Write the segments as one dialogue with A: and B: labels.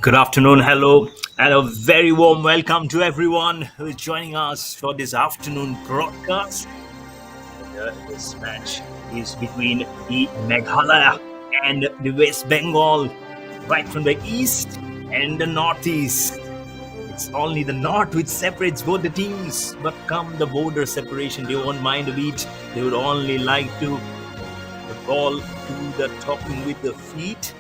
A: Good afternoon, hello, and a very warm welcome to everyone who is joining us for this afternoon broadcast. This match is between the Meghalaya and the West Bengal, right from the east and the northeast. It's only the north which separates both the teams, but come the border separation, they won't mind a bit. They would only like to the ball do the talking with the feet.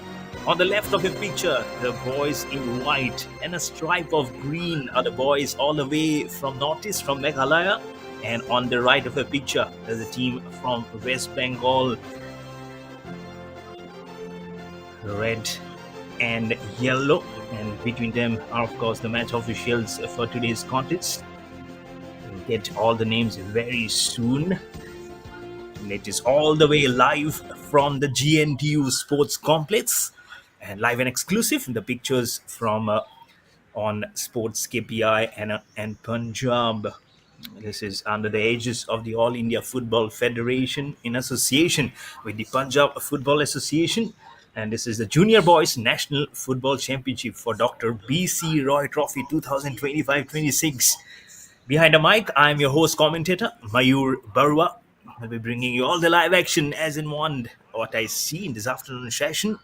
A: On the left of the picture, the boys in white and a stripe of green are the boys all the way from northeast, from Meghalaya. And on the right of the picture, there's a team from West Bengal, red and yellow. And between them are, of course, the match officials for today's contest. We'll get all the names very soon. And it is all the way live from the GNTU Sports Complex and live and exclusive. The pictures from on SportsKPI and Punjab. This is under the aegis of the All India Football Federation in association with the Punjab Football Association. And this is the Junior Boys National Football Championship for Dr. B.C. Roy Trophy 2025-26. Behind the mic, I'm your host commentator, Mayur Barua. I'll be bringing you all the live action as in one. What I see in this afternoon session.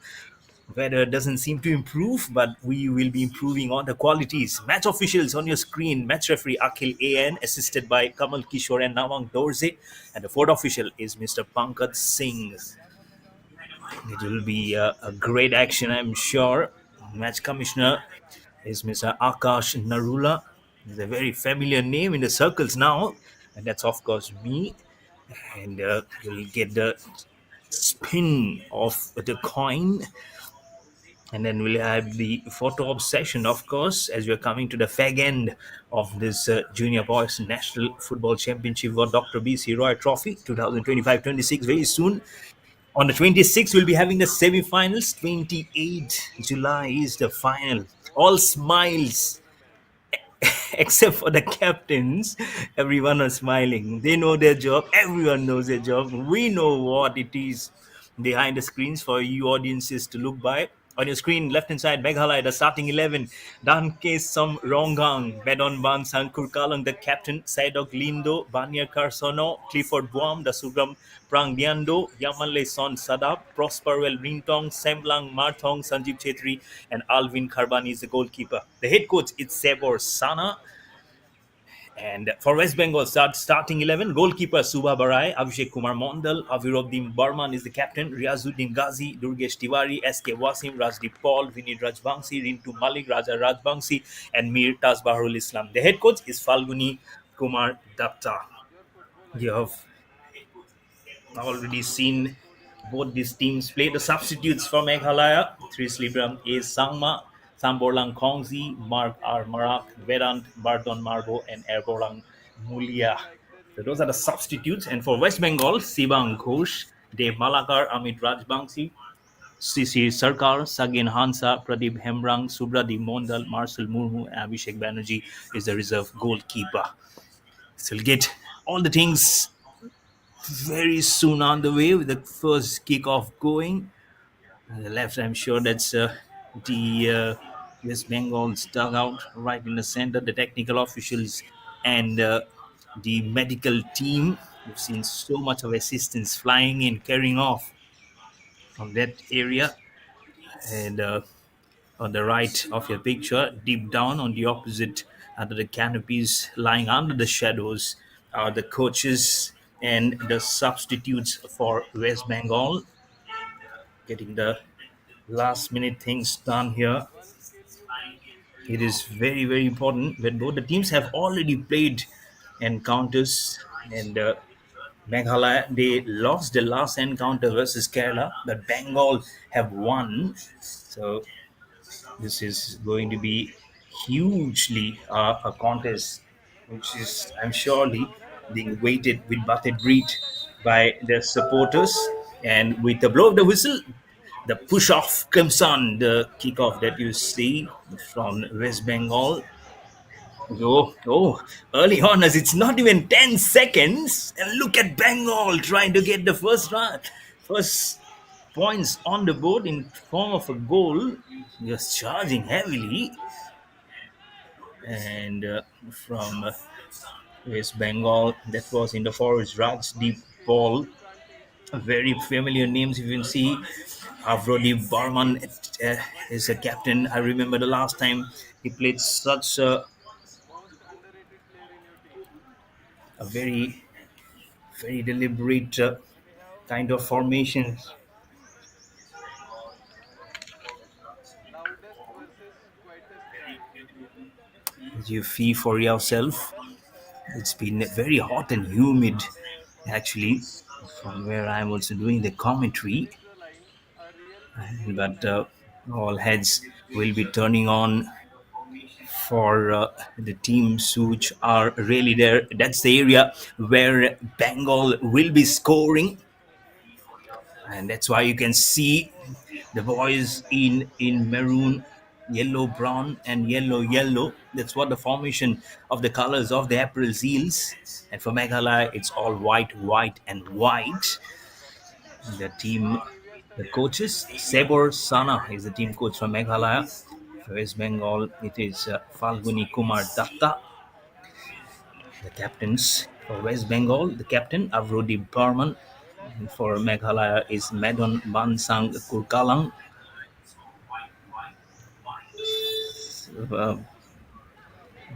A: Weather doesn't seem to improve, but we will be improving on the qualities. Match officials on your screen. Match referee Akhil AN, assisted by Kamal Kishore and Nawang Dorze. And the fourth official is Mr. Pankaj Singh. It will be a great action, I'm sure. Match commissioner is Mr. Akash Narula. It's a very familiar name in the circles now. And that's, of course, me. And you'll get the spin of the coin. And then we'll have the photo obsession, of course, as we're coming to the fag end of this Junior Boys National Football Championship for Dr. B.C. Roy Trophy 2025-26 very soon. On the 26th, we'll be having the semi-finals. 28 July is the final. All smiles except for the captains. Everyone is smiling. They know their job. Everyone knows their job. We know what it is behind the screens for you audiences to look by. On your screen, left hand side, Meghalaya, the starting 11. Danke Som Rongang, Bedon Ban Sankur Kalang, the captain, Saidok Lindo, Banya Karsono, Clifford Buam, the Sugram Prang Diando, Yamanle Son Sadap, Prosperwell Rintong, Semlang Marthong, Sanjeev Chetri, and Alvin Kharbani is the goalkeeper. The head coach is Sebor Sana. And for West Bengal, starting 11, goalkeeper Subha Barai, Abhishek Kumar Mondal, Aviruddin Barman is the captain, Riazuddin Ghazi, Durgesh Tiwari, SK Wasim, Rajdeep Paul, Vinit Rajbangsi, Rintu Malik, Raja Rajbangsi, and Mir Tasbaharul Islam. The head coach is Falguni Kumar Datta. You have already seen both these teams play. The substitutes for Meghalaya, Tris Libram A. Sangma, Samborlang Kongzi, Mark R. Marak, Vedant Bardon Marbo, and Erbolang Mulia. So those are the substitutes. And for West Bengal, Sibang Ghosh, Dev Malakar, Amit Rajbangsi, Sisi Sarkar, Sagin Hansa, Pradeep Hembrang, Subradi Mondal, Marcel Murmu, and Abhishek Banerjee is the reserve goalkeeper. So we'll get all the things very soon on the way with the first kickoff going. On the left, I'm sure that's the West Bengal's dugout right in the center, the technical officials and the medical team. We've seen so much of assistance flying in, carrying off from that area. And on the right of your picture, deep down on the opposite, under the canopies, lying under the shadows, are the coaches and the substitutes for West Bengal. getting the last minute things done here. It is very, very important when both the teams have already played encounters. And Meghalaya, they lost the last encounter versus Kerala, but Bengal have won. So this is going to be hugely a contest, which is, I'm surely, being waited with bated breath by the supporters. And with the blow of the whistle, the push off comes on, the kickoff that you see from West Bengal. Early on, as it's not even 10 seconds. And look at Bengal trying to get the first points on the board in form of a goal. Just charging heavily. And from West Bengal, that was in the forest, Rajdeep Paul. Very familiar names you can see. Avrodip Barman is a captain. I remember the last time he played such a very, very deliberate kind of formation. You feel for yourself. It's been very hot and humid, actually, from where I'm also doing the commentary. But all heads will be turning on for the teams which are really there. That's the area where Bengal will be scoring, and that's why you can see the boys in maroon, yellow, brown, and yellow, yellow. That's what the formation of the colors of the April seals. And for Meghalaya, it's all white, white, and white. The team, the coaches, Sebor Sana is the team coach from Meghalaya. For West Bengal, it is Falguni Kumar Datta. The captains for West Bengal, the captain Avrodi Burman. And for Meghalaya is Medon Bansang Kurkalang. Uh,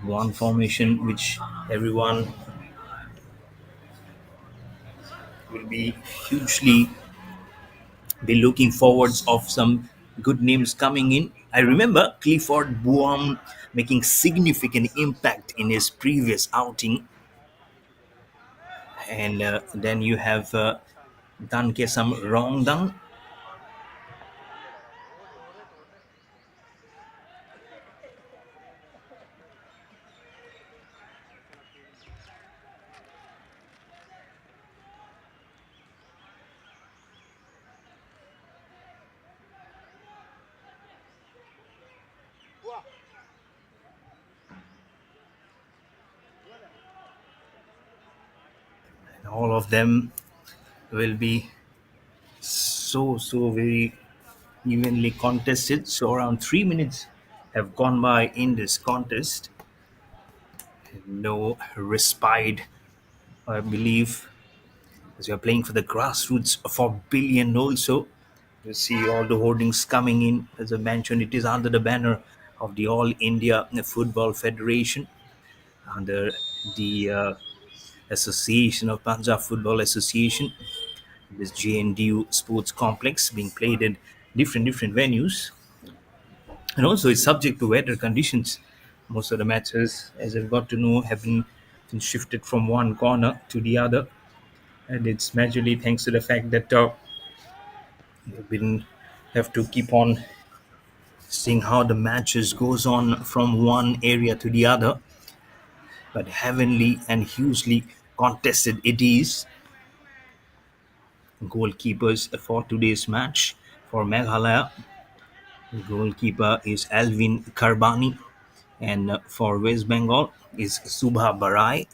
A: One formation which everyone will be hugely be looking forwards of some good names coming in. I remember Clifford Buam making significant impact in his previous outing, and then you have Dan Kesam Rongdang, and all of them will be so very evenly contested. So around 3 minutes have gone by in this contest. No respite, I believe, as we are playing for the grassroots for billion also. You see all the hoardings coming in. As I mentioned, it is under the banner of the All India Football Federation, under the Association of Punjab Football Association. This JNDU sports complex being played in different venues, and also it's subject to weather conditions. Most of the matches, as I've got to know, have been shifted from one corner to the other, and it's majorly thanks to the fact that we've been have to keep on seeing how the matches goes on from one area to the other. But heavenly and hugely contested it is. Goalkeepers for today's match for Meghalaya, the goalkeeper is Alvin Karbani, and for West Bengal is Subha Barai.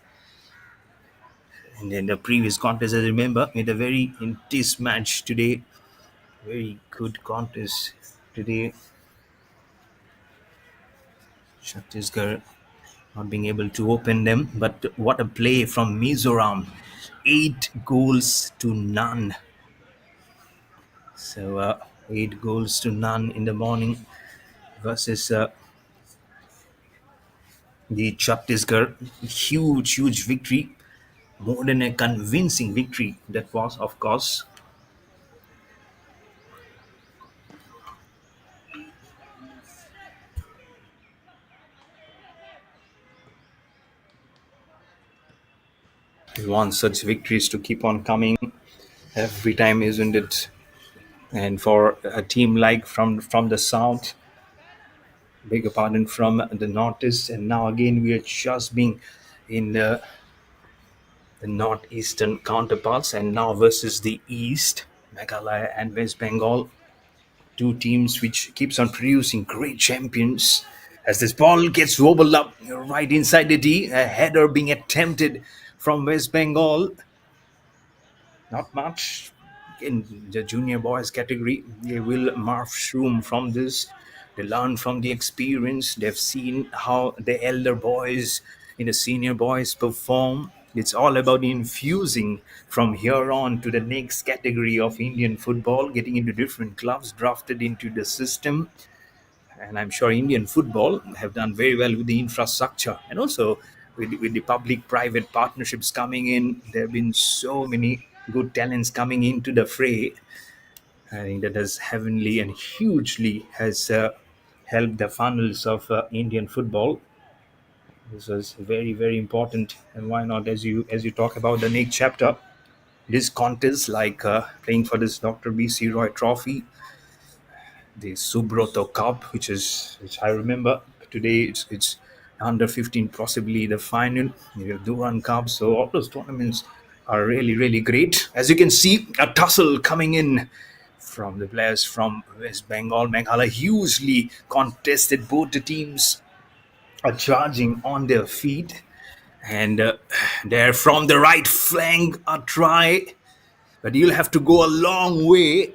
A: And in the previous contest, I remember, made a very intense match today. Very good contest today. Chhattisgarh not being able to open them, but what a play from Mizoram. 8 goals to none. So 8 goals to none in the morning versus the Chhattisgarh. Huge victory. More than a convincing victory that was, of course. want such victories to keep on coming every time, isn't it? And for a team like from the south, beg your pardon, from the northeast, and now again we are just being in the northeastern counterparts, and now versus the east, Meghalaya and West Bengal, two teams which keeps on producing great champions. As this ball gets wobbled up right inside the D, a header being attempted from West Bengal. Not much in the junior boys category. They will mushroom from this. They learn from the experience. They've seen how the elder boys in the senior boys perform. It's all about infusing from here on to the next category of Indian football, getting into different clubs, drafted into the system. And I'm sure Indian football have done very well with the infrastructure, and also with the public-private partnerships coming in. There have been so many good talents coming into the fray. I think that has heavenly and hugely has helped the funnels of Indian football. This was very very important, and why not, as you talk about the next chapter, this contest like playing for this Dr. B.C. Roy Trophy, the Subroto Cup, which I remember today. It's under 15, possibly the final. You have Duran Cup, so all those tournaments are really really great. As you can see, a tussle coming in from the players from West Bengal, Meghalaya, hugely contested. Both the teams are charging on their feet, and they're from the right flank. A try, but you'll have to go a long way.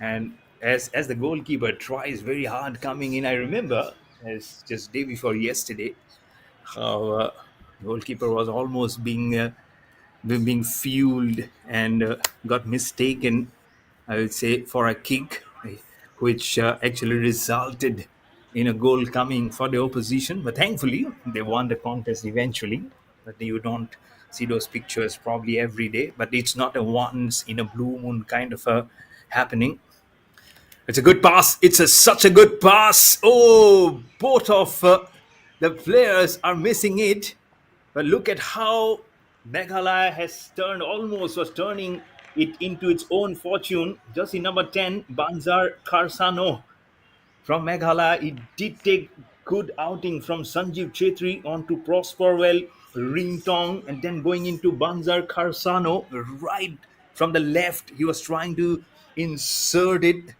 A: And as the goalkeeper tries very hard coming in, I remember as just day before yesterday how goalkeeper was almost being fueled and got mistaken, I would say, for a kick, which actually resulted in a goal coming for the opposition. But thankfully, they won the contest eventually. But you don't see those pictures probably every day. But it's not a once in a blue moon kind of a happening. It's a good pass. Such a good pass. Oh, both of the players are missing it. But look at how Meghalaya has was turning it into its own fortune. Just in number 10, Banzar Karsano from Meghalaya. It did take good outing from Sanjeev Chetri onto Prosperwell, Ringtong, and then going into Banzar Karsano right from the left. He was trying to insert it,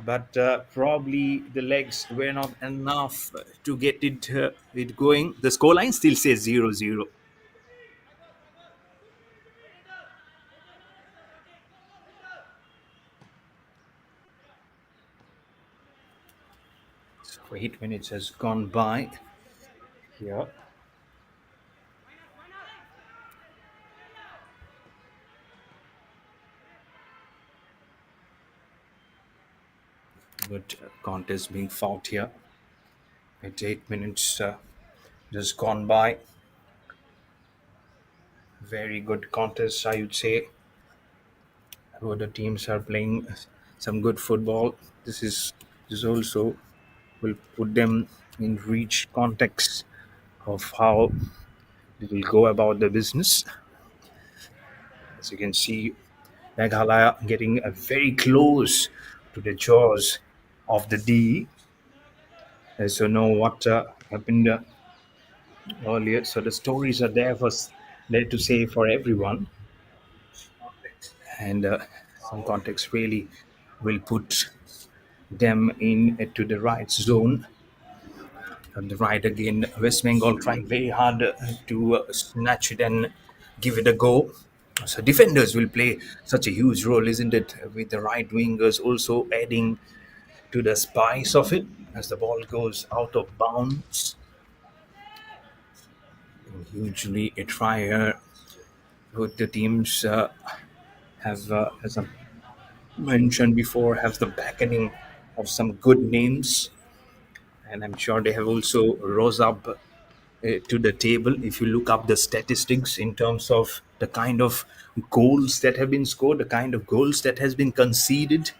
A: but probably the legs were not enough to get it going. The scoreline still says 0-0. So 8 minutes has gone by here. Good contest being fought here. It's 8 minutes just gone by. Very good contest, I would say. Both the teams are playing some good football. This also will put them in reach context of how they will go about the business. As you can see, Meghalaya getting very close to the jaws of the D. As you know what happened earlier, so the stories are there to say for everyone, and some context really will put them in to the right zone. On the right again, West Bengal trying very hard to snatch it and give it a go. So defenders will play such a huge role, isn't it? With the right wingers also adding to the spice of it as the ball goes out of bounds. And hugely a trier. Both the teams have, as I mentioned before, have the backing of some good names, and I'm sure they have also rose up to the table. If you look up the statistics in terms of the kind of goals that have been scored, the kind of goals that has been conceded,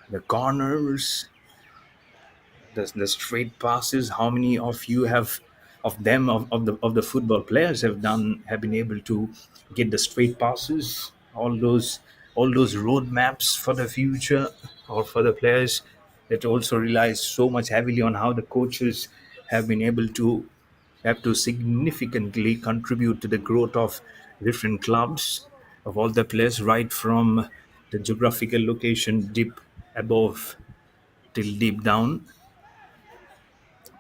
A: the corners, the straight passes, how many of you have of the football players have been able to get the straight passes, all those roadmaps for the future or for the players. That also relies so much heavily on how the coaches have been able to have to significantly contribute to the growth of different clubs, of all the players, right from the geographical location deep above till deep down.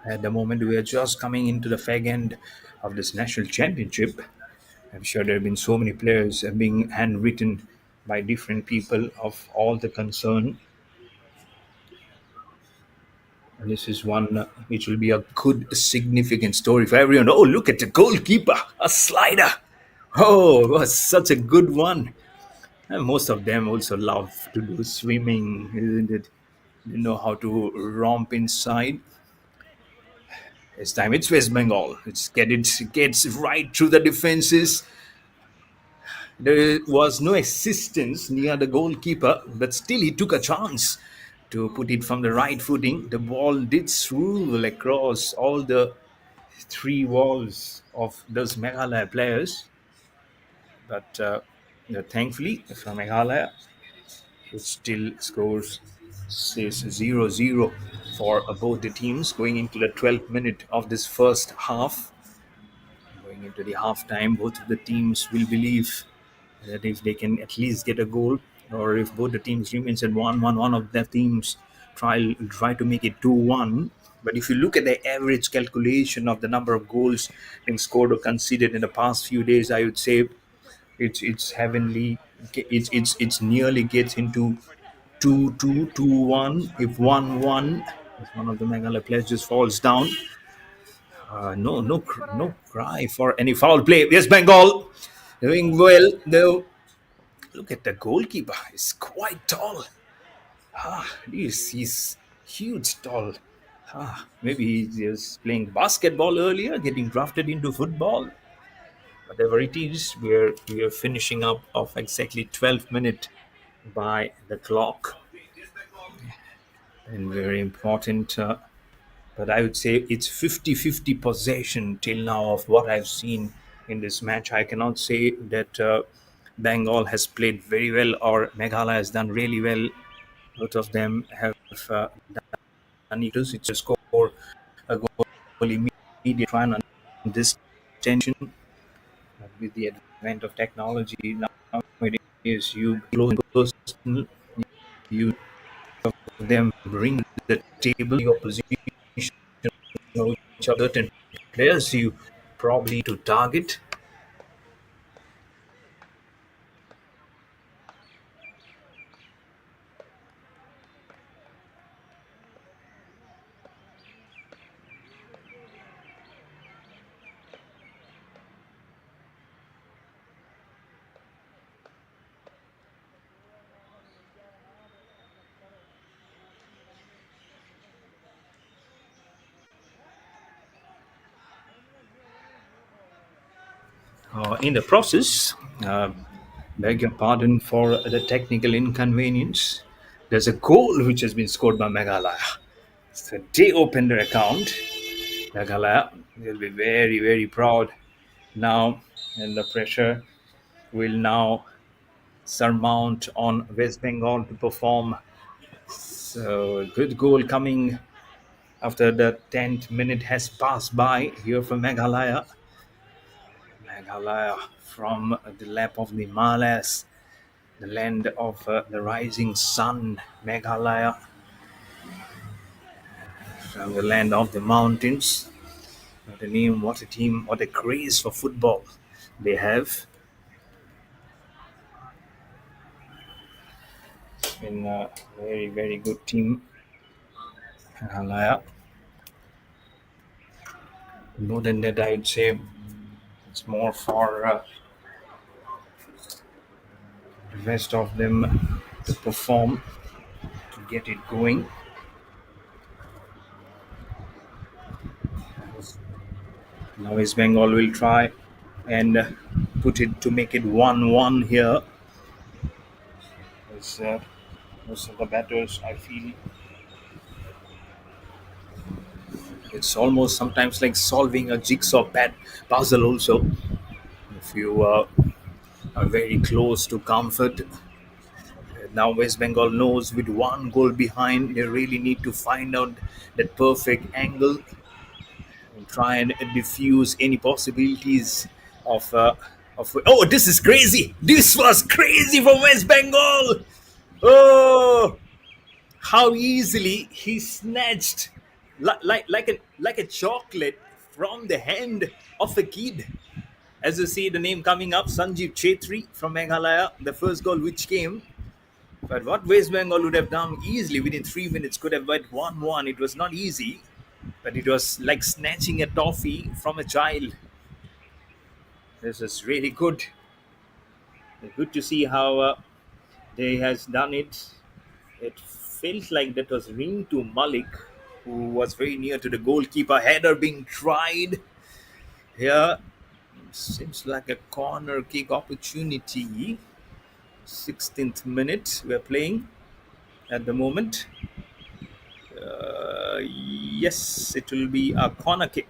A: At the moment, we are just coming into the fag end of this national championship. I'm sure there have been so many players being handwritten by different people of all the concern. And this is one which will be a good, significant story for everyone. Oh, look at the goalkeeper, a slider. Oh, it was such a good one. And most of them also love to do swimming, isn't it? They know how to romp inside. This time it's West Bengal. It gets right through the defenses. There was no assistance near the goalkeeper, but still he took a chance to put it from the right footing. The ball did swirl across all the three walls of those Meghalaya players, but thankfully for Meghalaya, it still scores says 0-0 for both the teams going into the 12th minute of this first half. Going into the halftime, both of the teams will believe that if they can at least get a goal, or if both the teams remains at 1-1, one of the teams try to make it 2-1. But if you look at the average calculation of the number of goals being scored or conceded in the past few days, I would say it's heavenly. It's nearly gets into 2-2, 2-1. If 1-1, if one of the Meghalaya players just falls down, no cry for any foul play. Yes, Bengal doing well. Though, look at the goalkeeper. He's quite tall. He's huge tall. Maybe he was playing basketball earlier, getting drafted into football. Whatever it is, we are finishing up of exactly 12 minutes by the clock, and very important. But I would say it's 50-50 possession till now of what I've seen in this match. I cannot say that Bengal has played very well or Meghalaya has done really well. Both of them have done it. It's a score a goal immediately try on this tension. With the advent of technology nowadays, you close personal, you them bring the table your position know each other, certain players you probably to target. In the process, beg your pardon for the technical inconvenience. There's a goal which has been scored by Meghalaya. So they opened their account. Meghalaya will be very, very proud now, and the pressure will now surmount on West Bengal to perform. So, a good goal coming after the 10th minute has passed by here from Meghalaya. Meghalaya from the lap of the Himalayas, the land of the rising sun. Meghalaya from the land of the mountains. What a name, what a team, what a craze for football they have. It's been a very, very good team, Meghalaya. More than that, I'd say it's more for the rest of them to perform, to get it going. Now West Bengal will try and put it to make it 1-1 here. As most of the batters, I feel, It's almost sometimes like solving a jigsaw puzzle. Also, if you are very close to comfort, now West Bengal knows with one goal behind, they really need to find out that perfect angle and try and diffuse any possibilities of. Oh, this is crazy! This was crazy from West Bengal. Oh, how easily he snatched like a chocolate from the hand of a kid. As you see the name coming up, Sanjeev Chetri from Meghalaya, the first goal which came. But what West Bengal would have done easily within 3 minutes could have went 1-1. It was not easy, but it was like snatching a toffee from a child. This is really good. Good to see how they has done it. It feels like that was ring to Malik, who was very near to the goalkeeper. Header being tried here. Seems like a corner kick opportunity. 16th minute we're playing at the moment. Yes, it will be a corner kick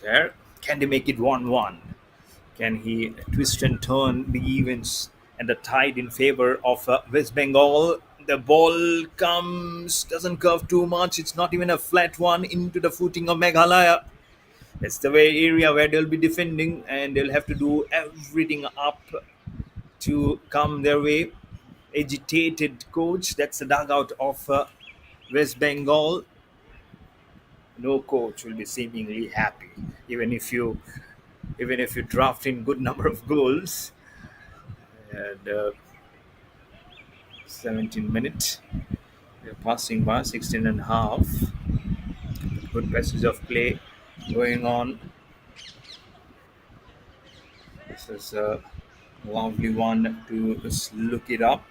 A: there. Can they make it 1-1? Can he twist and turn the events and the tide in favor of West Bengal? The ball comes, doesn't curve too much. It's not even a flat one into the footing of Meghalaya. It's the very area where they'll be defending and they'll have to do everything up to come their way. Agitated coach. That's the dugout of West Bengal. No coach will be seemingly happy, even if you draft in good number of goals. And 17 minutes. We're passing by 16 and a half. Good passage of play going on. This is a lovely one to just look it up.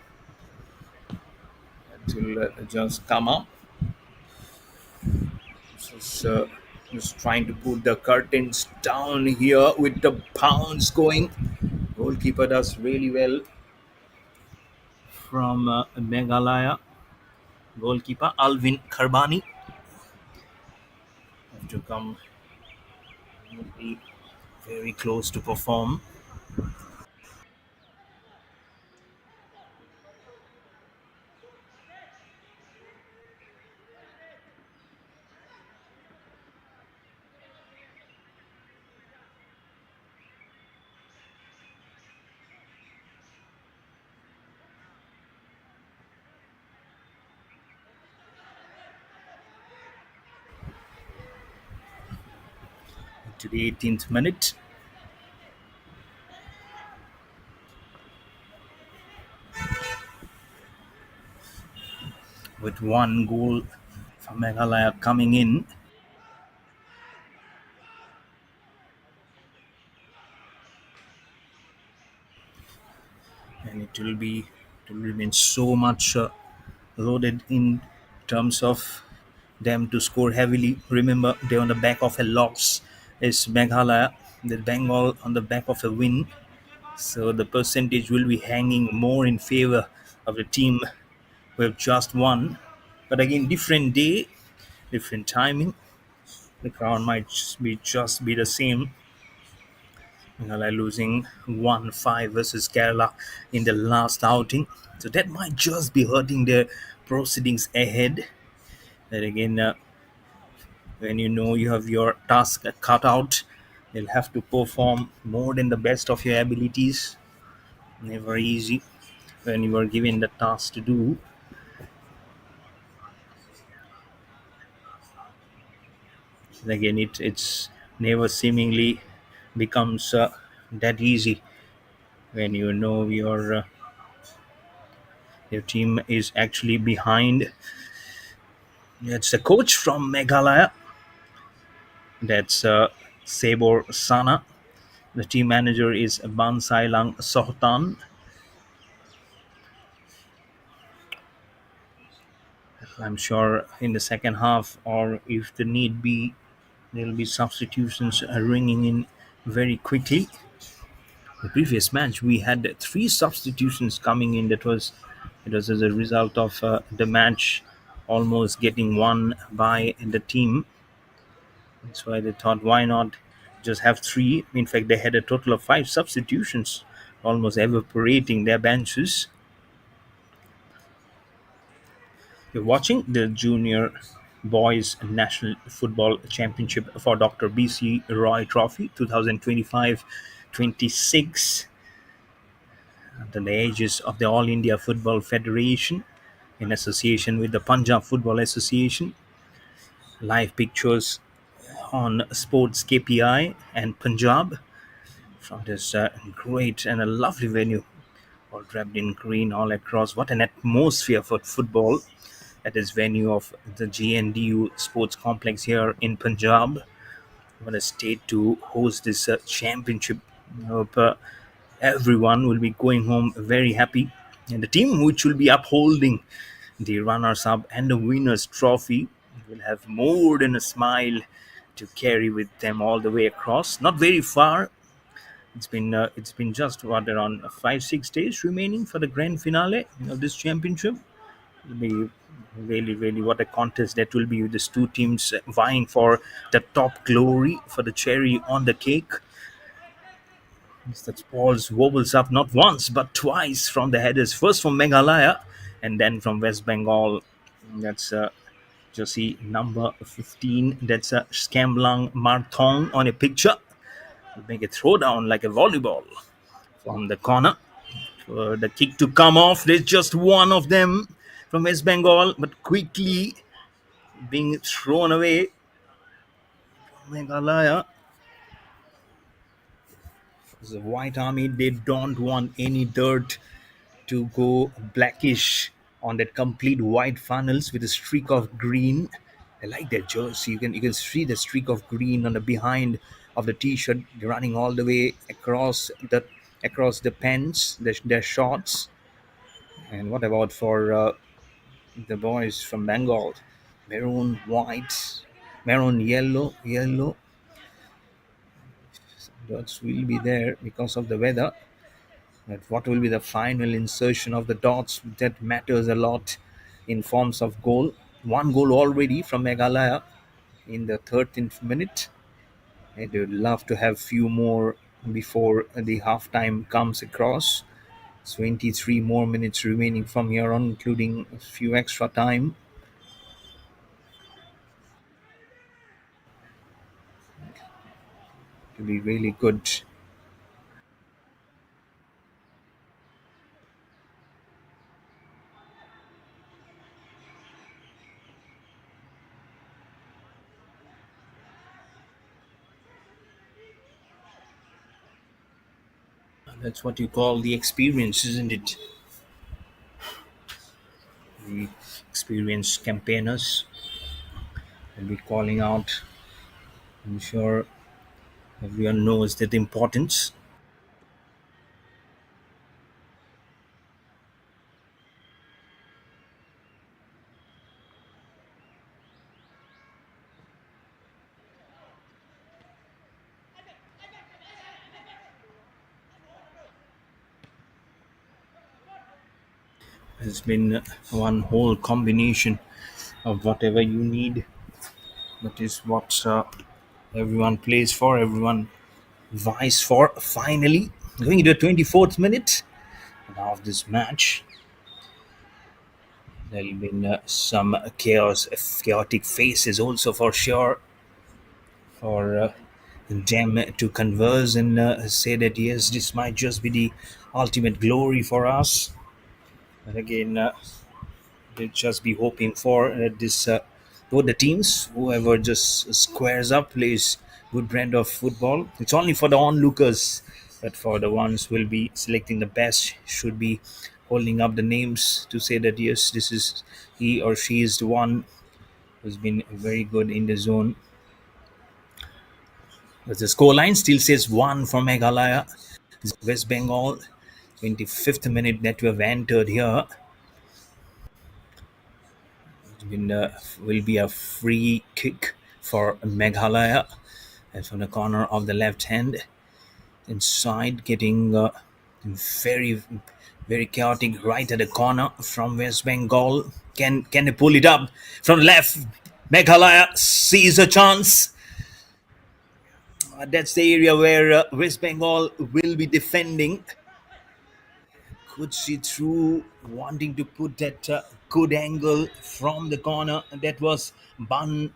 A: It will just come up. This is just trying to put the curtains down here with the pounds going. Goalkeeper does really well from Meghalaya. Goalkeeper Alvin Kharbani have to come be very close to perform. To the 18th minute. With one goal from Meghalaya coming in. And it will remain so much loaded in terms of them to score heavily. Remember, they're on the back of a loss. Is Meghalaya, the Bengal on the back of a win. So the percentage will be hanging more in favor of the team who have just won. But again, different day, different timing. The crowd might just be the same. Meghalaya losing 1-5 versus Kerala in the last outing. So that might just be hurting their proceedings ahead. But again, when you know you have your task cut out, you'll have to perform more than the best of your abilities. Never easy when you are given the task to do. And again, it's never seemingly becomes that easy when you know your team is actually behind. It's a coach from Meghalaya. That's Sabor Sana. The team manager is Bansailang Sohtan. I'm sure in the second half, or if the need be, there'll be substitutions ringing in very quickly. The previous match, we had three substitutions coming in. It was as a result of the match almost getting won by the team. That's why they thought, why not just have three? In fact, they had a total of five substitutions, almost evaporating their benches. You're watching the Junior Boys National Football Championship for Dr. BC Roy Trophy 2025-26 under the aegis of the All India Football Federation in association with the Punjab Football Association. Live pictures on Sports KPI and Punjab from this great and a lovely venue, all wrapped in green all across. What an atmosphere for football at this venue of the GNDU Sports Complex here in Punjab. What a state to host this championship. Hope everyone will be going home very happy. And the team which will be upholding the runners up and the winners trophy will have more than a smile to carry with them all the way across. Not very far. It's been just what, around 5 6 days remaining for the grand finale of this championship. It'll be really, really what a contest that will be with these two teams vying for the top glory, for the cherry on the cake. That balls wobbles up not once but twice from the headers. First from Meghalaya and then from West Bengal. That's Josie number 15. That's a Scamlang Marthong on a picture. Make a throwdown like a volleyball from the corner. For the kick to come off. There's just one of them from West Bengal, but quickly being thrown away. Meghalaya, the White Army, they don't want any dirt to go blackish on that complete white funnels with a streak of green. I like that jersey. You can see the streak of green on the behind of the t-shirt running all the way across the pants, their shorts. And what about for the boys from Bengal? Maroon, white, maroon, yellow. Dots will be there because of the weather. But what will be the final insertion of the dots? That matters a lot in forms of goal. One goal already from Meghalaya in the 13th minute. I would love to have few more before the halftime comes across. 23 more minutes remaining from here on, including a few extra time. To be really good. That's what you call the experience, isn't it? The experienced campaigners will be calling out. I'm sure everyone knows that importance has been one whole combination of whatever you need. That is what everyone plays for, everyone vies for. Finally, going into the 24th minute now of this match, there'll be some chaotic faces also for sure for them to converse and say that yes, this might just be the ultimate glory for us. But again, they just be hoping for this both the teams, whoever just squares up, plays good brand of football. It's only for the onlookers, but for the ones who will be selecting the best should be holding up the names to say that yes, this is he or she is the one who's been very good in the zone. But the scoreline still says one for Meghalaya. West Bengal, 25th minute that we have entered here. Will be a free kick for Meghalaya, and from the corner of the left hand inside, getting very very chaotic right at the corner from West Bengal. Can they pull it up from left? Meghalaya sees a chance. That's the area where West Bengal will be defending. Could see through, wanting to put that good angle from the corner. That was Baniar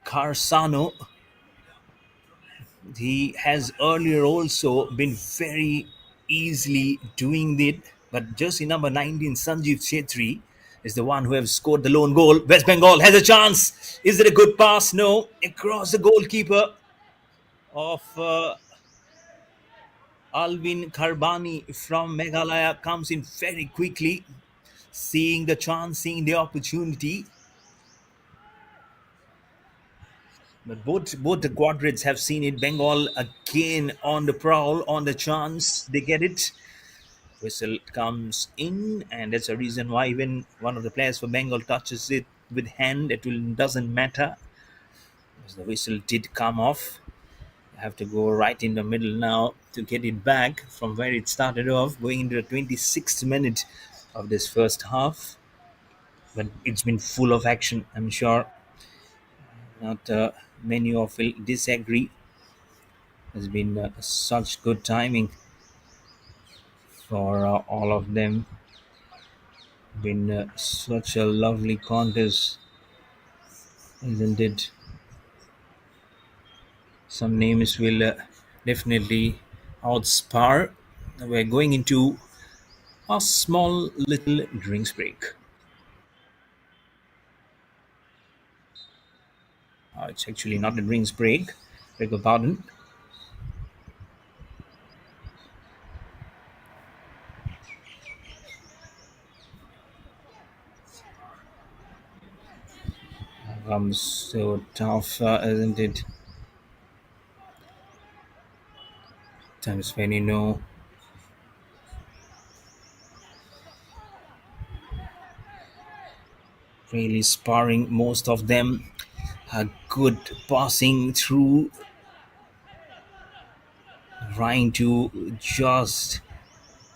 A: Karsano. He has earlier also been very easily doing it, but just in number 19, Sanjeev Chetri is the one who has scored the lone goal. West Bengal has a chance. Is it a good pass? No. Across the goalkeeper of Alvin Kharbani from Meghalaya comes in very quickly, seeing the chance, seeing the opportunity. But both the quadrants have seen it. Bengal again on the prowl, on the chance. They get it. Whistle comes in, and that's a reason why even one of the players for Bengal touches it with hand. It will, doesn't matter because the whistle did come off. I have to go right in the middle now to get it back from where it started off, going into the 26th minute of this first half. But it's been full of action. I'm sure not many of will disagree. Has been such good timing for all of them. Been such a lovely contest, isn't it? Some names will definitely outspar. We're going into a small little drinks break. It's actually not a drinks break. Beg your pardon. So tough, isn't it? Times when you know really sparring, most of them are good passing through, trying to just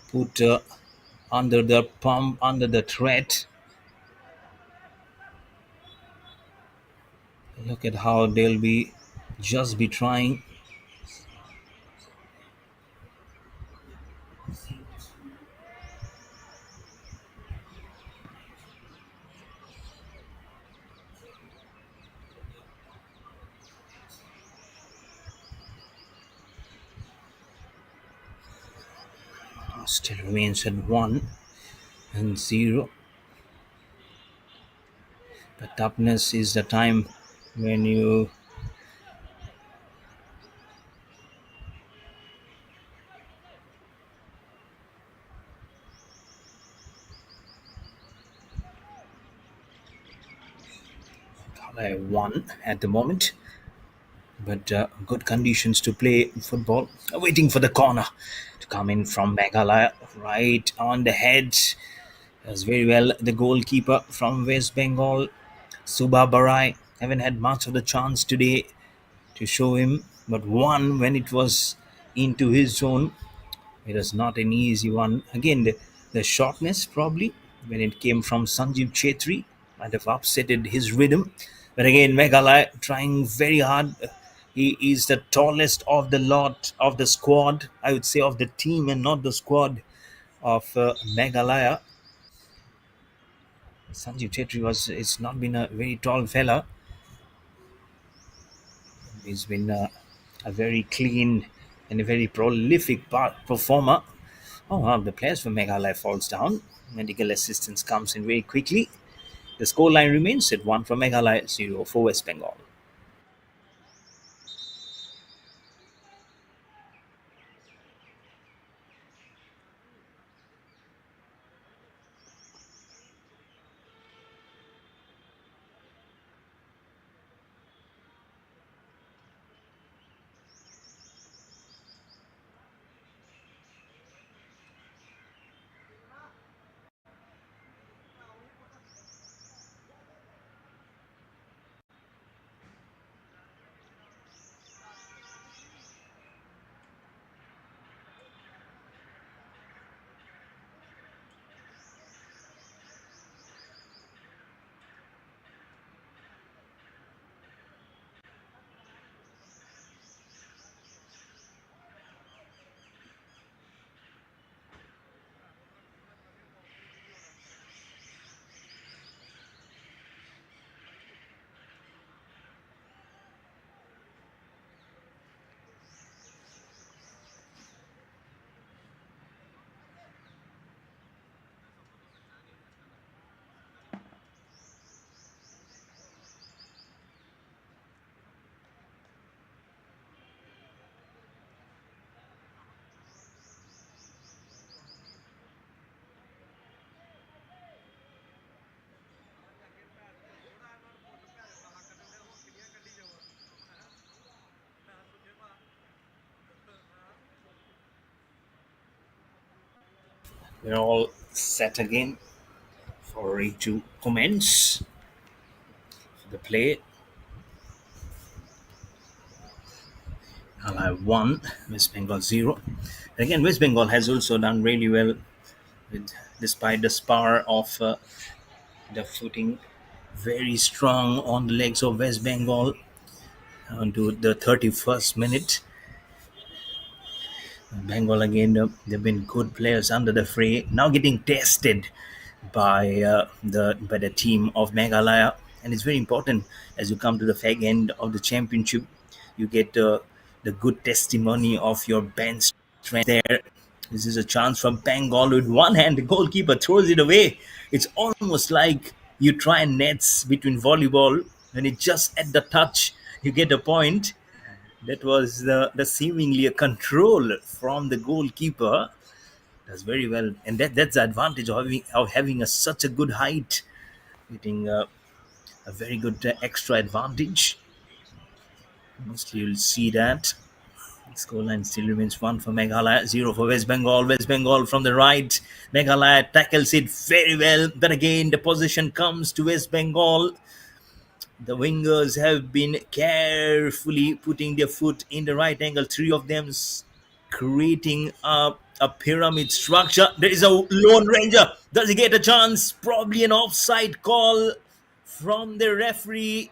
A: put under the pump, under the threat. Look at how they'll be just be trying. Still remains at 1-0. The toughness is the time when you won at the moment, but good conditions to play football. Waiting for the corner to come in from Meghalaya, right on the head. Does very well. The goalkeeper from West Bengal, Suba Barai, haven't had much of the chance today to show him, but one when it was into his zone. It was not an easy one. Again, the shortness probably when it came from Sanjeev Chetri might have upsetted his rhythm. But again, Meghalaya trying very hard. He is the tallest of the lot of the squad, I would say, of the team and not the squad of Meghalaya. Sanjeev Chetri was, it's not been a very tall fella. He's been a very clean and a very prolific performer. Oh, wow, the players from Meghalaya falls down. Medical assistance comes in very quickly. The scoreline remains at 1 for Meghalaya, 0 for West Bengal. We're all set again for ready to commence the play. Meghalaya 1, West Bengal 0. And again, West Bengal has also done really well with, despite the spar of the footing. Very strong on the legs of West Bengal onto the 31st minute. Bengal again, they've been good players under the fray. Now getting tested by the team of Meghalaya, and it's very important as you come to the fag end of the championship. You get the good testimony of your bench strength there. This is a chance from Bengal with one hand. The goalkeeper throws it away. It's almost like you try nets between volleyball when it just at the touch you get a point. That was the seemingly a control from the goalkeeper. Does very well, and that's the advantage of having such a good height, getting a very good extra advantage. Mostly you'll see that. Scoreline still remains one for Meghalaya, zero for West Bengal. West Bengal from the right. Meghalaya tackles it very well, but again the position comes to West Bengal. The wingers have been carefully putting their foot in the right angle. Three of them creating a pyramid structure. There is a lone ranger. Does he get a chance? Probably an offside call from the referee.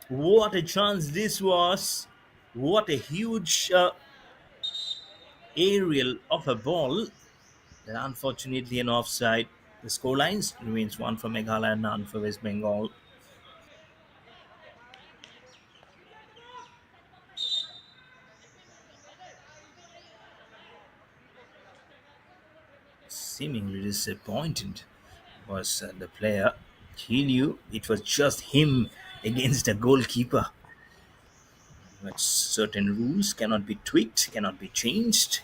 A: What a chance this was. What a huge aerial of a ball. And unfortunately, an offside. The scorelines remains one for Meghalaya, none for West Bengal. Seemingly disappointed was the player. He knew it was just him against a goalkeeper. But certain rules cannot be tweaked, cannot be changed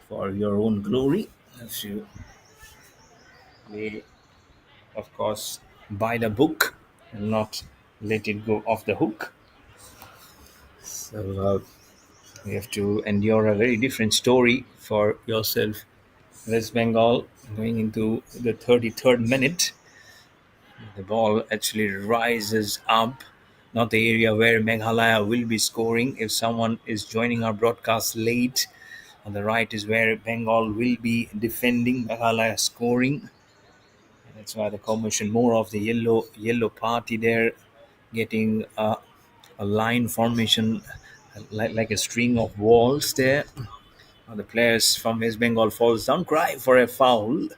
A: for your own glory. If you play, of course, by the book and not let it go off the hook. So you have to endure a very different story for yourself. West Bengal going into the 33rd minute. The ball actually rises up, not the area where Meghalaya will be scoring. If someone is joining our broadcast late, on the right is where Bengal will be defending, Meghalaya scoring. And that's why the combination more of the yellow party there, getting a line formation like a string of walls there. Now the players from West Bengal falls down, cry for a foul.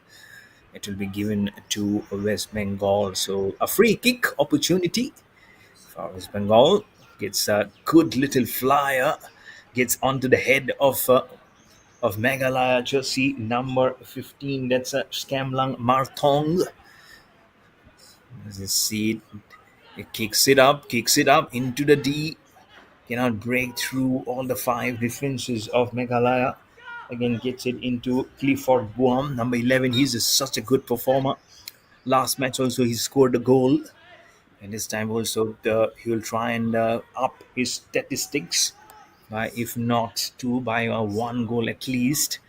A: It will be given to West Bengal. So a free kick opportunity for West Bengal. Gets a good little flyer. Gets onto the head of Meghalaya jersey number 15. That's a Scamlang Marthong. As you see it, it kicks it up into the D. Cannot break through all the five defenses of Meghalaya. Again, gets it into Clifford Buam, number 11. Such a good performer. Last match also he scored a goal, and this time also he will try and up his statistics by, if not two, by one goal at least.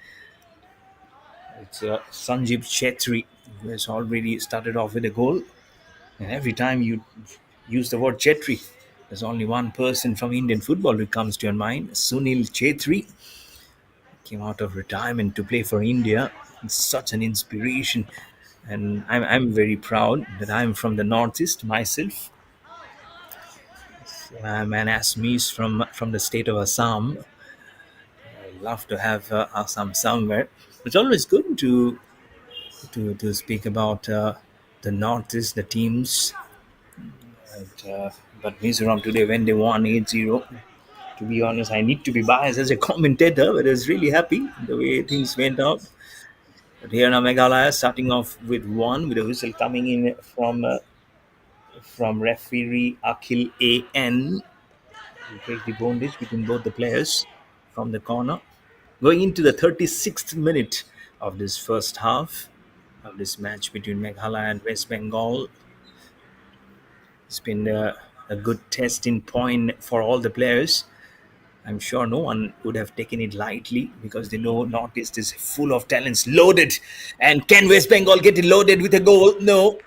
A: It's Sanjeev Chetri who has already started off with a goal, and every time you use the word Chetri, there's only one person from Indian football who comes to your mind. Sunil Chetri came out of retirement to play for India. It's such an inspiration, and I'm very proud that I'm from the Northeast myself. Man Assamese from the state of Assam. I love to have Assam somewhere. It's always good to speak about the Northeast, the teams. But Mizoram today, when they won 8-0, to be honest, I need to be biased as a commentator, but I was really happy the way things went out. But here now Meghalaya starting off with one, with a whistle coming in from referee Akhil A.N. to take the bondage between both the players from the corner. Going into the 36th minute of this first half of this match between Meghalaya and West Bengal. It's been a good testing point for all the players. I'm sure no one would have taken it lightly because they know Northeast is full of talents, loaded. And can West Bengal get it loaded with a goal? No,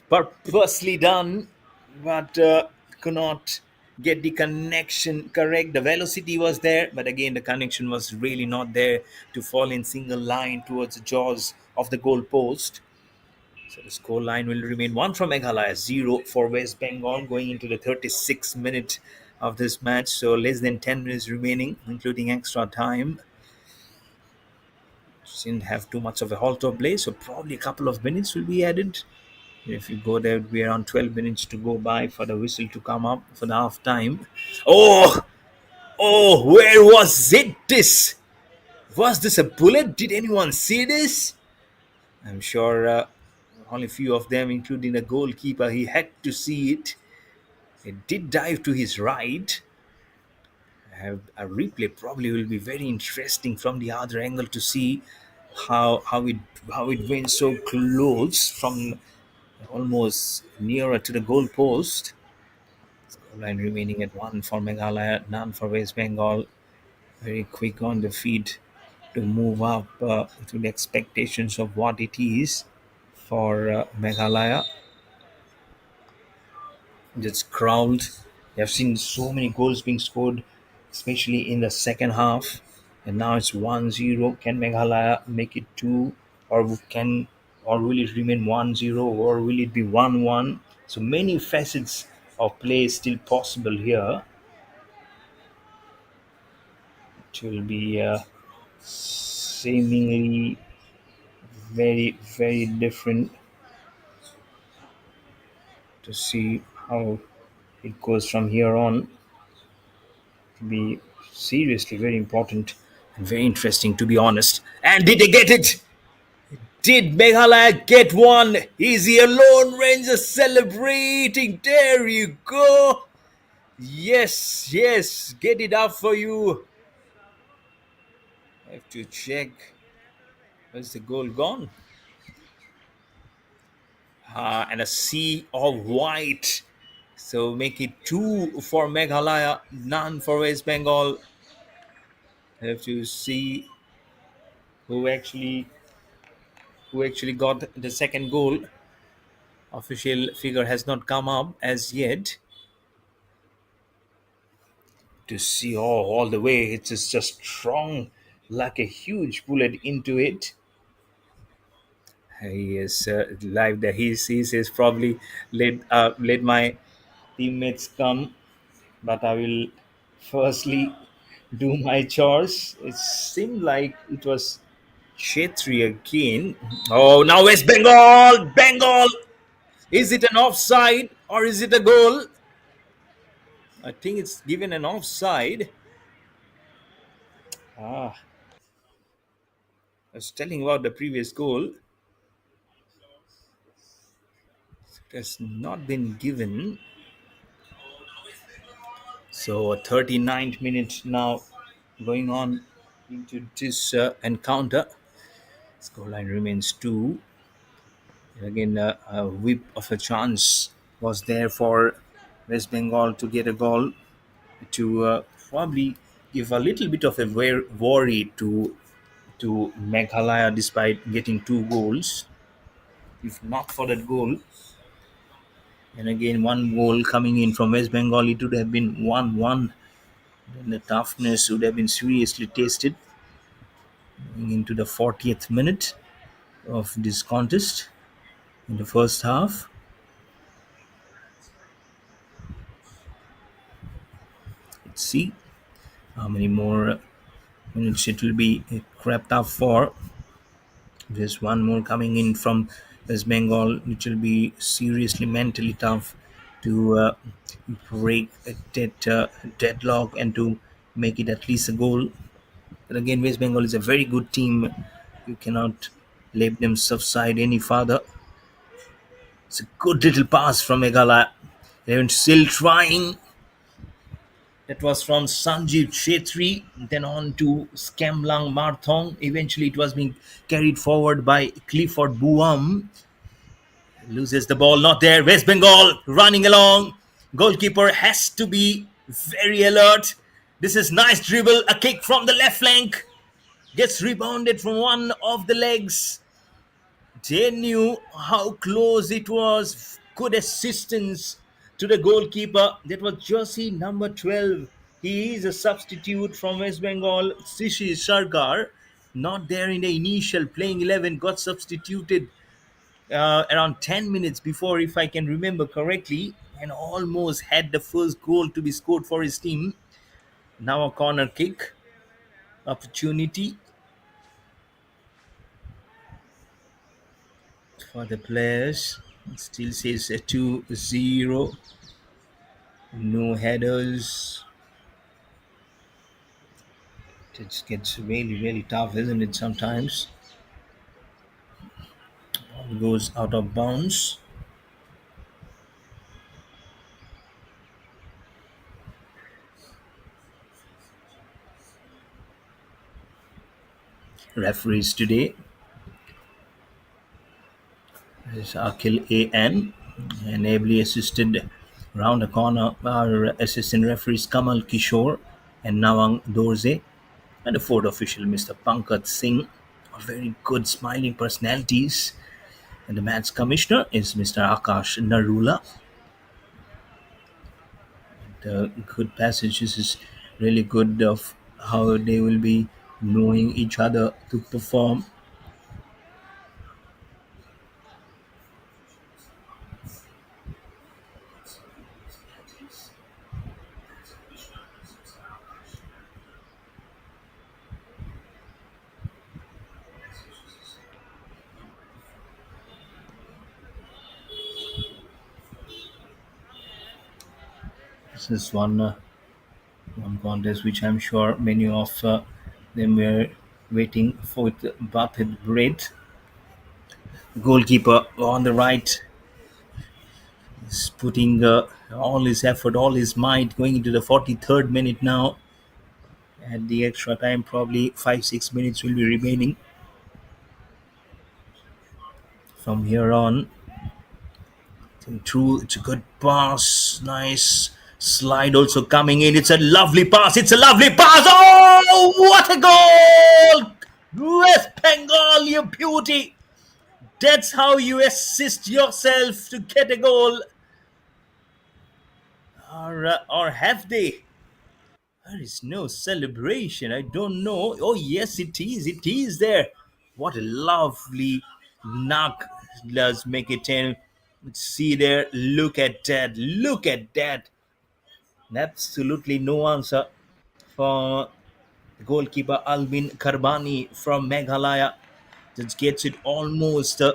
A: purposely done, but could not get the connection correct. The velocity was there, but again, the connection was really not there to fall in single line towards the jaws of the goal post. So the score line will remain 1 for Meghalaya, 0 for West Bengal going into the 36th minute of this match. So less than 10 minutes remaining, including extra time. Didn't have too much of a halt of play, so probably a couple of minutes will be added. If you go there, it would be around 12 minutes to go by for the whistle to come up for the half time. Oh, oh, where was it? This was this a bullet? Did anyone see this? I'm sure only a few of them, including the goalkeeper, he had to see it. It did dive to his right. Have a replay probably will be very interesting from the other angle to see how it went so close from almost nearer to the goal post. Line remaining at 1 for Meghalaya, none for West Bengal. Very quick on the feet to move up to the expectations of what it is for Meghalaya. Just crowd. They have seen so many goals being scored, especially in the second half. And now it's 1-0. Can Meghalaya make it 2? Or will it remain 1-0? Or will it be 1-1? So many facets of play still possible here. It will be seemingly very, very different to see how it goes from here on. To be seriously very important and very interesting, to be honest. And did they get it? Did Meghalaya get one? Is he a Lone Ranger celebrating? There you go. Yes, yes, get it up for you. I have to check. Where's the goal gone? And a sea of white. So make it 2 for Meghalaya, none for West Bengal. I have to see who actually got the second goal. Official figure has not come up as yet. To see all the way, it's just strong like a huge bullet into it. He is live there. He says probably let my teammates come, but I will firstly do my chores. It seemed like it was Chetri again. Oh, now West Bengal! Bengal! Is it an offside or is it a goal? I think it's given an offside. I was telling about the previous goal. It has not been given. So, a 39th minute now going on into this encounter. Scoreline remains 2. Again, a whip of a chance was there for West Bengal to get a goal to probably give a little bit of a worry to Meghalaya despite getting 2 goals. If not for that goal, and again one goal coming in from West Bengal, it would have been 1-1. Then the toughness would have been seriously tested going into the 40th minute of this contest in the first half. Let's see how many more minutes it will be crept up for. There's one more coming in from West Bengal, which will be seriously mentally tough to break that deadlock and to make it at least a goal. But again, West Bengal is a very good team. You cannot let them subside any further. It's a good little pass from Meghalaya. They're still trying. That was from Sanjeev Chetri, then on to Skamlang Marthong. Eventually, it was being carried forward by Clifford Buam. Loses the ball, not there. West Bengal running along. Goalkeeper has to be very alert. This is nice dribble, a kick from the left flank. Gets rebounded from one of the legs. They knew how close it was. Good assistance to the goalkeeper. That was jersey number 12. He is a substitute from West Bengal, Sishi Sarkar. Not there in the initial playing 11, got substituted around 10 minutes before, if I can remember correctly, and almost had the first goal to be scored for his team. Now a corner kick opportunity for the players. It still says a 2-0. No headers. It gets really, really tough, isn't it? Sometimes ball goes out of bounds. Referees today is Akil A.N. and ably assisted round the corner our assistant referees Kamal Kishore and Nawang Dorze, and the fourth official Mr. Pankaj Singh. All very good smiling personalities. And the match commissioner is Mr. Akash Narula. The good passages is really good of how they will be knowing each other to perform. This is one contest which I'm sure many of them were waiting for with bated breath. Goalkeeper on the right is putting all his effort, all his might, going into the 43rd minute now. At the extra time, probably 5-6 minutes will be remaining from here on. Through, it's a good pass, nice slide also coming in. It's a lovely pass. It's a lovely pass. Oh, what a goal! West Bengal, you beauty. That's how you assist yourself to get a goal, or have they? There is no celebration. I don't know. Oh yes, it is. It is there. What a lovely knock does make it 10. See there. Look at that. Look at that. Absolutely no answer for goalkeeper Albin Karbani from Meghalaya. Just gets it almost at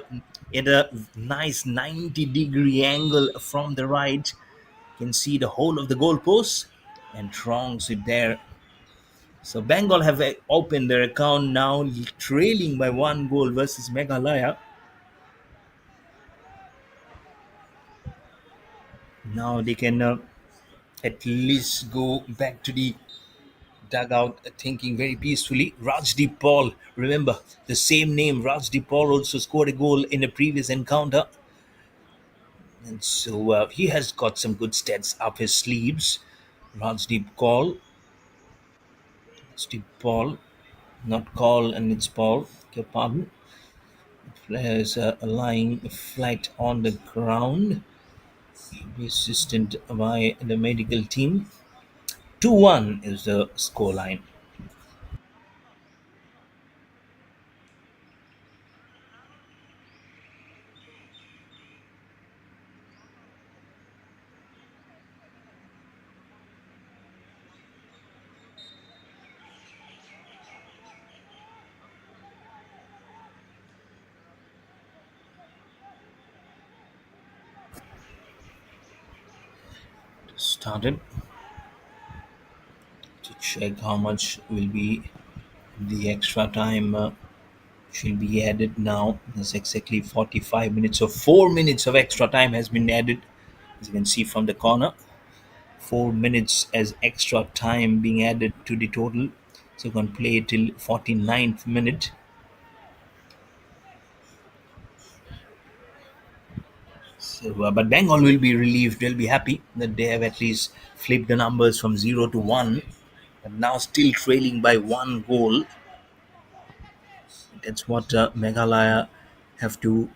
A: a nice 90-degree angle from the right. Can see the whole of the goalpost and throngs it there. So Bengal have opened their account now, trailing by one goal versus Meghalaya. Now they can at least go back to the dugout thinking very peacefully. Rajdeep Paul, remember the same name, Rajdeep Paul also scored a goal in a previous encounter. And so he has got some good stats up his sleeves. Rajdeep Paul, Rajdeep Paul, not Call and it's Paul, your pardon. Players lying flat on the ground, be assisted by the medical team. 2-1 is the scoreline. Started to check how much will be the extra time should be added now. There's exactly 45 minutes, so 4 minutes of extra time has been added, as you can see from the corner. 4 minutes as extra time being added to the total, so you can play till 49th minute. So, but Bengal will be relieved. They'll be happy that they have at least flipped the numbers from 0 to 1 And now still trailing by 1 goal. That's what Meghalaya have to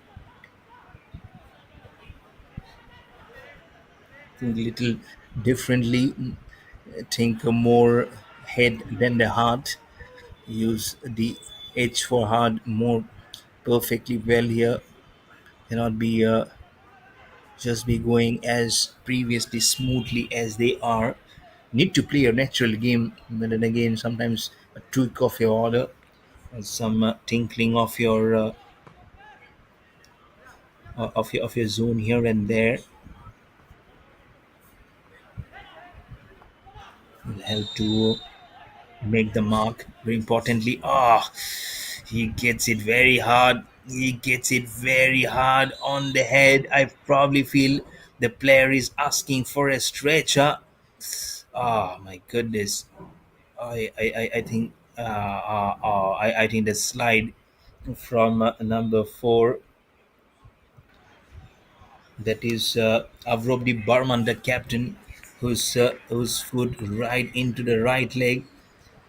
A: think little differently, think more head than the heart, use the edge for heart more perfectly well here. Cannot be just be going as previously smoothly as they are. Need to play a natural game, but then again, sometimes a tweak of your order, some tinkling of your zone here and there will help to make the mark. Very importantly, he gets it very hard. He gets it very hard on the head. I probably feel the player is asking for a stretcher. Oh my goodness! I think I think the slide from number 4, that is Avrobdi Barman, the captain, whose foot right into the right leg.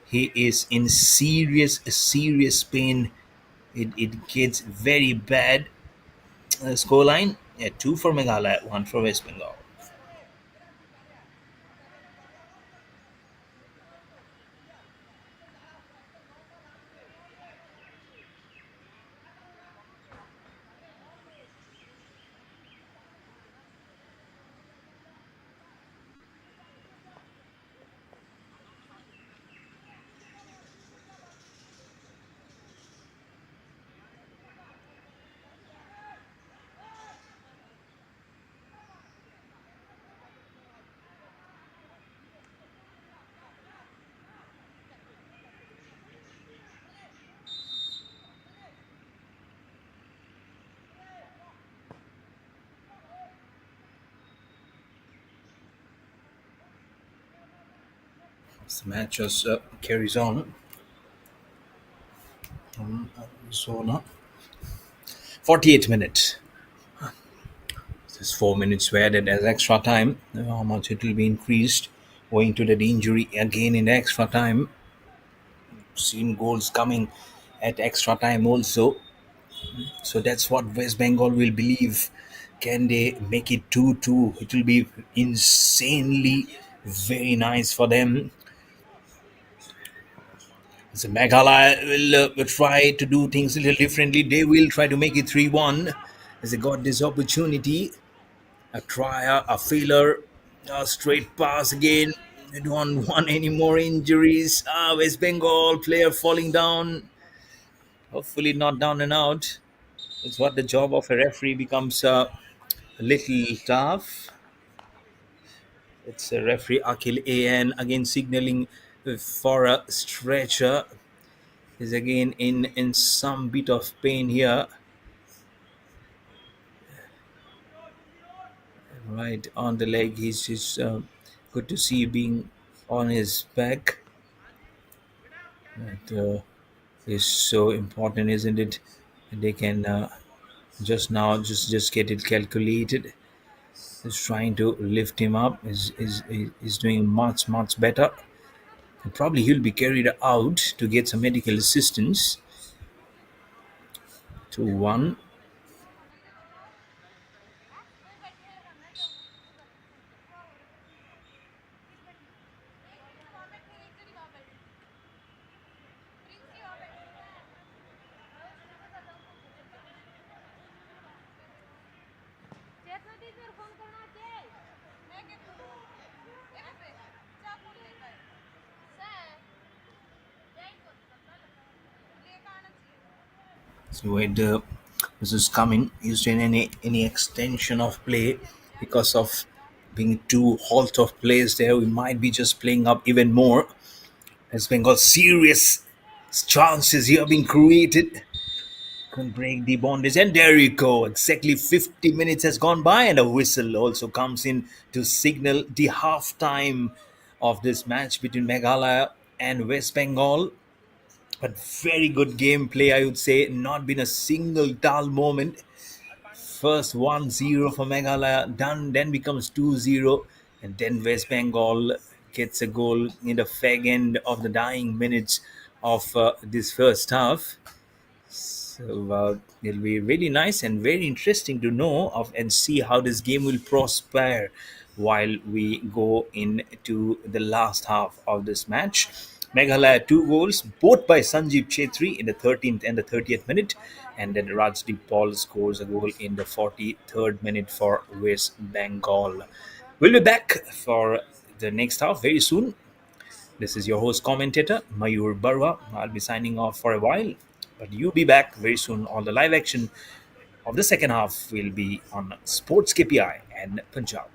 A: He is in serious pain. It gets very bad. Scoreline, yeah, 2 for Meghalaya, 1 for West Bengal. The match just carries on. So now, 48 minutes. This 4 minutes were added as extra time. How much it will be increased owing to that injury again in extra time. Seen goals coming at extra time also. So that's what West Bengal will believe. Can they make it 2-2? It will be insanely very nice for them. So Meghalaya will try to do things a little differently. They will try to make it 3-1 as they got this opportunity. A try, a failure, a straight pass again. They don't want any more injuries. West Bengal player falling down. Hopefully not down and out. It's what the job of a referee becomes a little tough. It's a referee Akil AN again signaling for a stretcher. Is again in some bit of pain here. Right on the leg. He's just good to see being on his back. That is so important, isn't it? They can just now just get it calculated. Is trying to lift him up. Is doing much better. And probably he'll be carried out to get some medical assistance. 2-1. So it this is coming. Is there any extension of play because of being too halt of plays there? We might be just playing up even more. Has Bengal serious chances here being created. Couldn't break the bondage, and there you go. Exactly 50 minutes has gone by, and a whistle also comes in to signal the half time of this match between Meghalaya and West Bengal. But very good gameplay, I would say. Not been a single dull moment. First 1-0 for Meghalaya, done, then becomes 2-0, and then West Bengal gets a goal in the fag end of the dying minutes of this first half. So it'll be really nice and very interesting to know of and see how this game will prosper while we go into the last half of this match. Meghalaya two goals, both by Sanjeev Chetri in the 13th and the 30th minute, and then Rajdeep Paul scores a goal in the 43rd minute for West Bengal. We'll be back for the next half very soon. This is your host commentator, Mayur Barwa. I'll be signing off for a while, but you'll be back very soon. All the live action of the second half will be on Sports KPI and Punjab.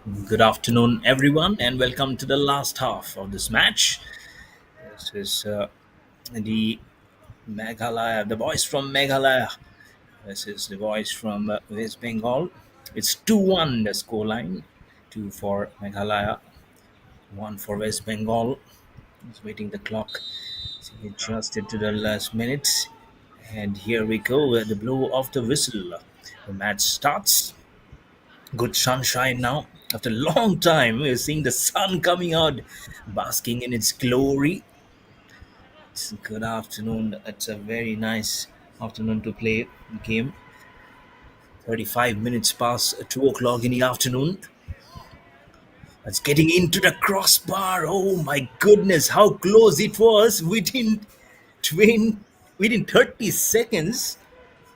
A: Good afternoon, everyone, and welcome to the last half of this match. This is the Meghalaya, the boys from Meghalaya. This is the boys from West Bengal. It's 2-1 the scoreline. 2 for Meghalaya, 1 for West Bengal. It's waiting the clock. So we adjusted to the last minutes. And here we go, the blow of the whistle. The match starts. Good sunshine now. After a long time, we're seeing the sun coming out, basking in its glory. It's a good afternoon. It's a very nice afternoon to play the game. 35 minutes past 2 o'clock in the afternoon. It's getting into the crossbar. Oh my goodness, how close it was within 20, within 30 seconds.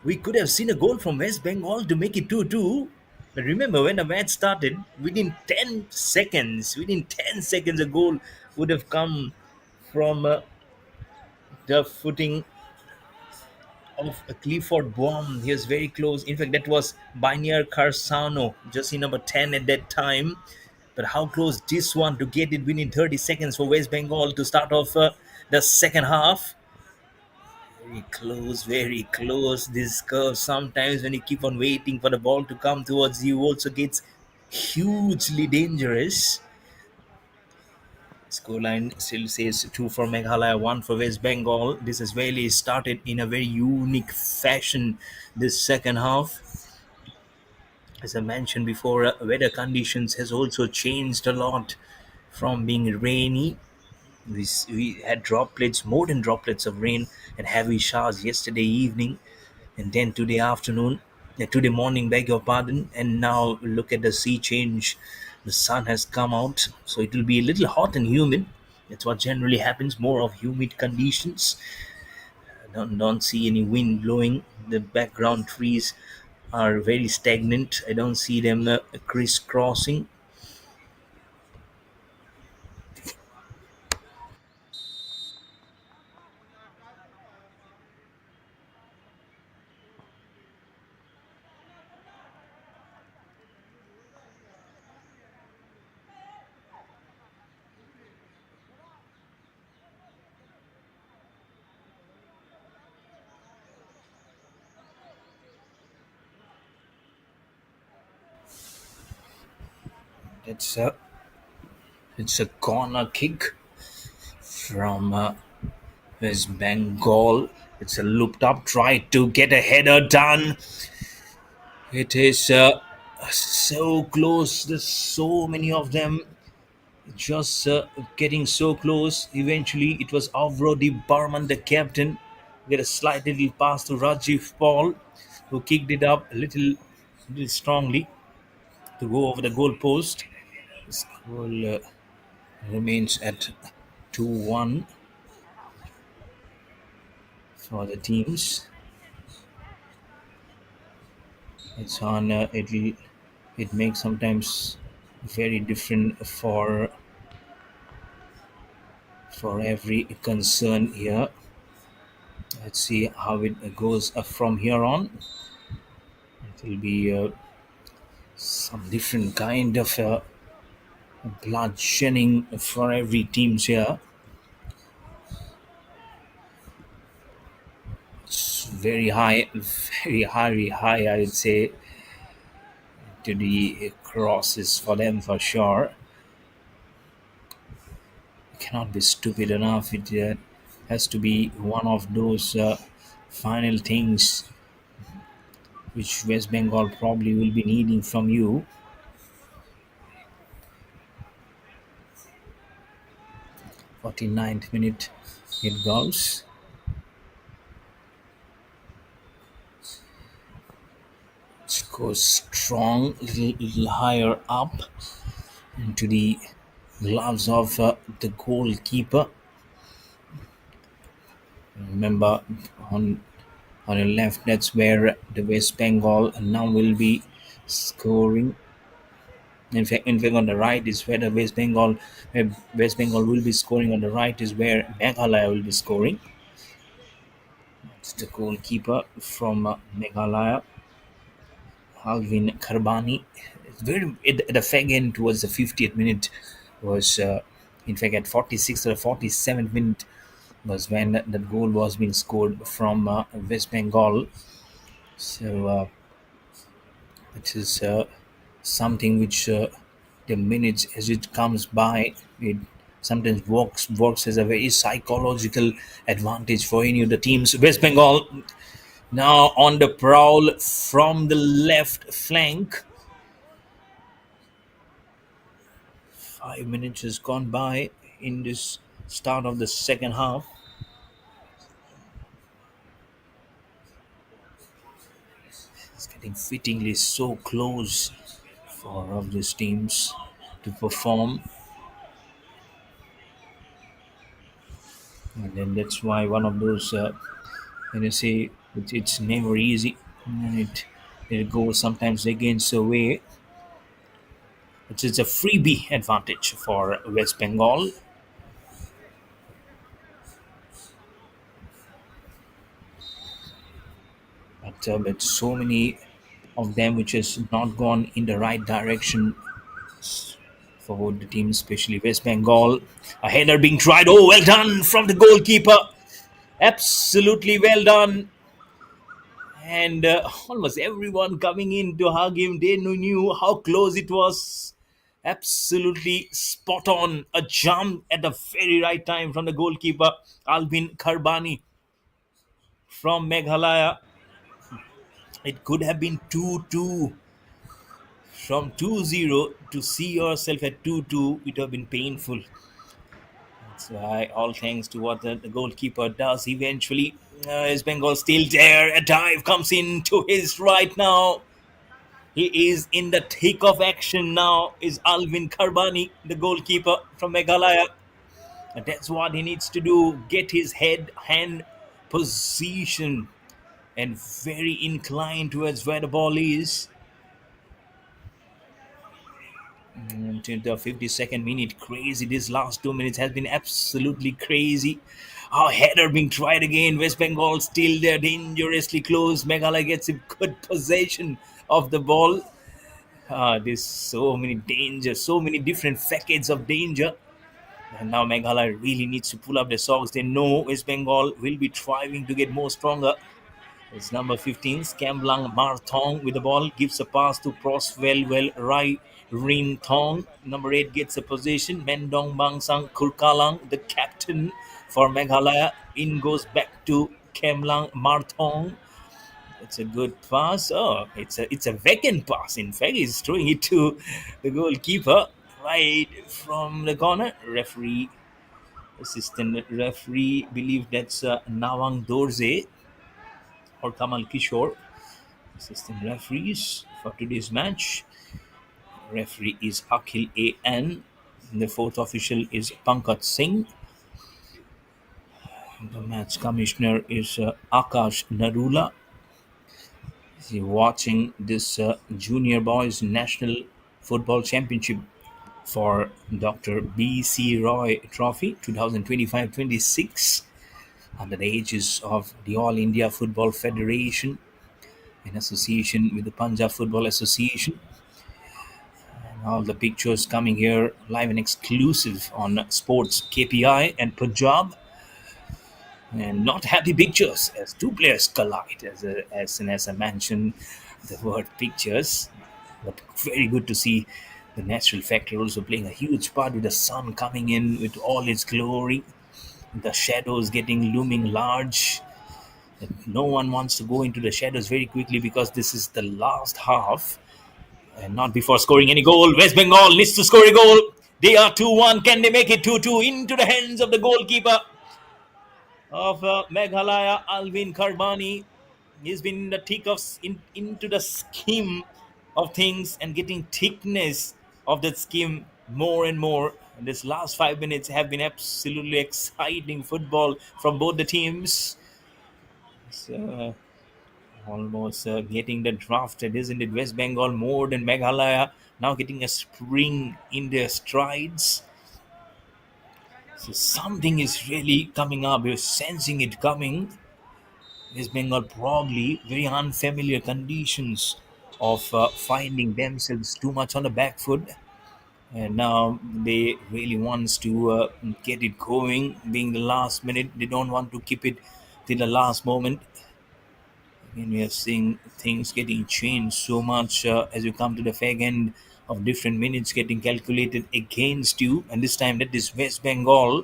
A: We could have seen a goal from West Bengal to make it 2-2. But remember, when the match started, within 10 seconds, a goal would have come from the footing of a Clifford Bomb. He was very close. In fact, that was Binier Carsano, just in number 10 at that time. But how close this one to get it within 30 seconds for West Bengal to start off the second half? Very close, very close. This curve, sometimes when you keep on waiting for the ball to come towards you, also gets hugely dangerous. Scoreline still says 2 for Meghalaya, 1 for West Bengal. This has really started in a very unique fashion this second half. As I mentioned before, weather conditions has also changed a lot from being rainy. We had droplets, more than droplets of rain and heavy showers yesterday evening, and then today afternoon, today morning, beg your pardon, and now look at the sea change. The sun has come out, so it will be a little hot and humid. That's what generally happens, more of humid conditions. I don't see any wind blowing. The background trees are very stagnant. I don't see them crisscrossing. It's a it's a corner kick from West Bengal. It's a looped up try to get a header done. It is so close. There's so many of them just getting so close. Eventually, it was Avrodi Barman, the captain, get a slight little pass to Rajiv Paul, who kicked it up little strongly to go over the goal post. The score remains at 2-1 for the teams. It's on. It makes sometimes very different for every concern here. Let's see how it goes from here on. It will be some different kind of bloodshedding for every teams here. It's very high, very high. I would say to the crosses for them for sure. Cannot be stupid enough. It has to be one of those final things which West Bengal probably will be needing from you. 49th minute it goes. It goes strong, little higher up into the gloves of the goalkeeper. Remember, on on your left, that's where the West Bengal now will be scoring. In fact, on the right is where where West Bengal will be scoring. On the right is where Meghalaya will be scoring. It's the goalkeeper from Meghalaya, Alvin Karbani. very at the fag end towards the 50th minute was in fact at 46th or 47th minute was when that goal was being scored from West Bengal. So it is something which the minutes as it comes by, it sometimes works as a very psychological advantage for any of the teams. West Bengal now on the prowl from the left flank. 5 minutes has gone by in this start of the second half. It's getting fittingly so close for all of these teams to perform. And then that's why one of those, when you say it's never easy, and it goes sometimes against the way. It's a freebie advantage for West Bengal. But so many of them which has not gone in the right direction for both the teams, especially West Bengal. A header being tried. Oh, well done from the goalkeeper. Absolutely well done. And almost everyone coming in to hug him. They knew how close it was. Absolutely spot on. A jump at the very right time from the goalkeeper, Alvin Karbani from Meghalaya. It could have been 2-2. From 2-0 to see yourself at 2-2, it would have been painful. That's why all thanks to what the goalkeeper does eventually. Is Bengal still there? A dive comes into his right now. He is in the thick of action now. Is Alvin Karbani, the goalkeeper from Meghalaya. And that's what he needs to do. Get his hand position and very inclined towards where the ball is. Until the 52nd minute, crazy. This last 2 minutes has been absolutely crazy. Our header being tried again. West Bengal still there, dangerously close. Meghalaya gets a good possession of the ball. There's so many dangers, so many different facets of danger. And now Meghalaya really needs to pull up their socks. They know West Bengal will be trying to get more stronger. It's number 15, Scamblang Marthong with the ball, gives a pass to Proswell Rai Rin Thong. Number 8 gets a position. Mendong Bangsang Kurkalang, the captain for Meghalaya. In goes back to Kemlang Marthong. It's a good pass. Oh, it's a vacant pass. In fact, he's throwing it to the goalkeeper right from the corner. Assistant referee, believe that's Nawang Dorze or Kamal Kishore. Assistant referees for today's match. Referee is Akhil A.N. The fourth official is Pankaj Singh. The match commissioner is Akash Narula. He's watching this Junior Boys National Football Championship for Dr. B.C. Roy Trophy 2025-26 under the aegis of the All India Football Federation in association with the Punjab Football Association. All the pictures coming here live and exclusive on Sports KPI and Punjab. And not happy pictures as two players collide. As soon as I mentioned the word pictures, but very good to see the natural factor also playing a huge part with the sun coming in with all its glory, the shadows getting looming large. And no one wants to go into the shadows very quickly because this is the last half and not before scoring any goal. West Bengal needs to score a goal. They are 2-1. Can they make it 2-2 into the hands of the goalkeeper of Meghalaya, Alvin Karbani? He's been in the thick of into the scheme of things and getting thickness of that scheme more and more. And this last 5 minutes have been absolutely exciting football from both the teams. So, almost getting the drafted, isn't it? West Bengal more than Meghalaya now getting a spring in their strides. So something is really coming up. You're sensing it coming. West Bengal probably very unfamiliar conditions of finding themselves too much on the back foot, and now they really wants to get it going. Being the last minute, they don't want to keep it till the last moment. Again, we are seeing things getting changed so much as you come to the fag end of different minutes getting calculated against you, and this time that is West Bengal.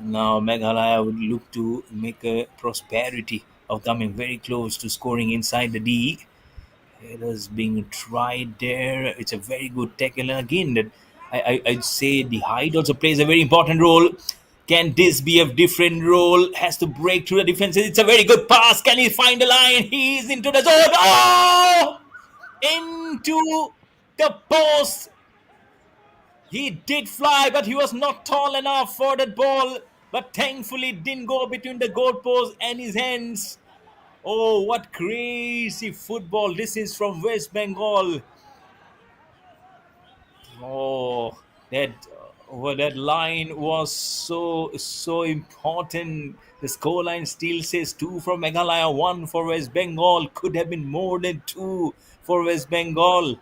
A: Now Meghalaya would look to make a prosperity of coming very close to scoring inside the D. It is being tried there. It's a very good tackle. And again, that I'd say the height also plays a very important role. Can this be a different role? Has to break through the defense. It's a very good pass. Can he find the line? He's into the zone. Oh! Into the post. He did fly, but he was not tall enough for that ball. But thankfully, it didn't go between the goalpost and his hands. Oh, what crazy football this is from West Bengal. Oh, that line was so important. The scoreline still says two for Meghalaya, one for West Bengal. Could have been more than two for West Bengal.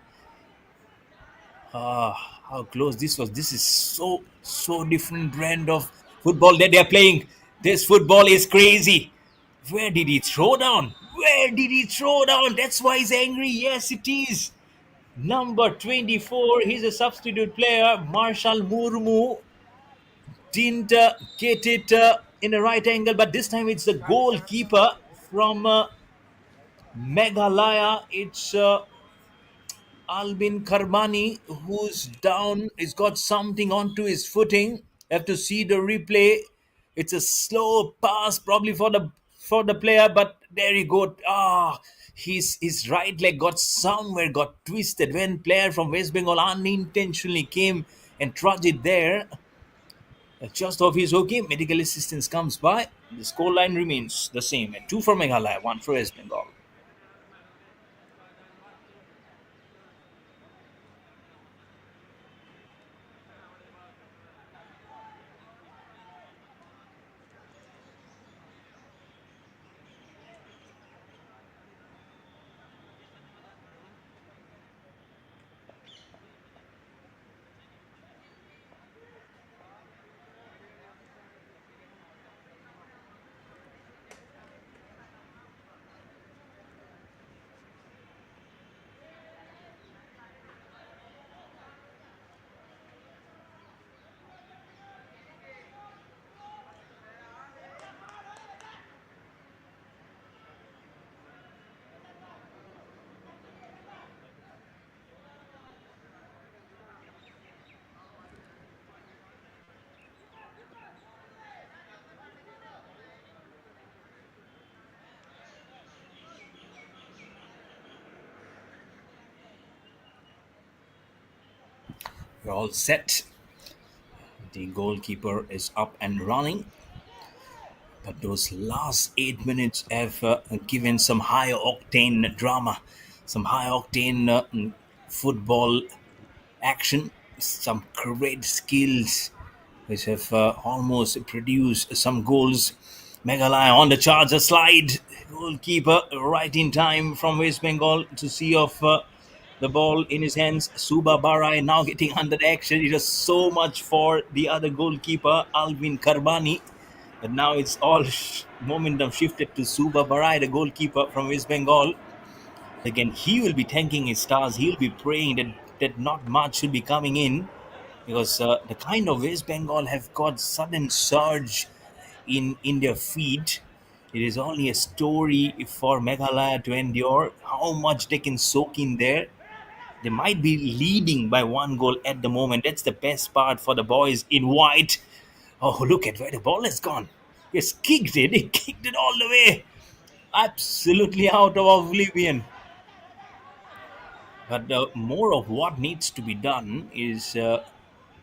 A: How close this was. This is so different brand of football that they are playing. This football is crazy. Where did he throw down? Where did he throw down? That's why he's angry. Yes, it is. Number 24, he's a substitute player. Marshall Murmu didn't get it in the right angle, but this time it's the goalkeeper from Meghalaya. It's Albin Karbani, who's down, he's got something onto his footing. Have to see the replay. It's a slow pass, probably for the player, but there you go. His right leg got twisted when player from West Bengal unintentionally came and trudged it there. Just off his okay, medical assistance comes by. The scoreline remains the same at two for Meghalaya, one for West Bengal. We're all set. The goalkeeper is up and running. But those last 8 minutes have given some high octane drama, some high octane football action, some great skills which have almost produced some goals. Meghalaya on the charge, a slide. Goalkeeper right in time from West Bengal to see off the ball in his hands. Suba Barai now getting under the action. It was so much for the other goalkeeper, Alvin Karbani. But now it's all momentum shifted to Suba Barai, the goalkeeper from West Bengal. Again, he will be thanking his stars. He'll be praying that not much should be coming in, because the kind of West Bengal have got sudden surge in their feet. It is only a story for Meghalaya to endure how much they can soak in there. They might be leading by one goal at the moment. That's the best part for the boys in white. Oh, look at where the ball has gone. He's kicked it. He kicked it all the way. Absolutely out of oblivion. But more of what needs to be done is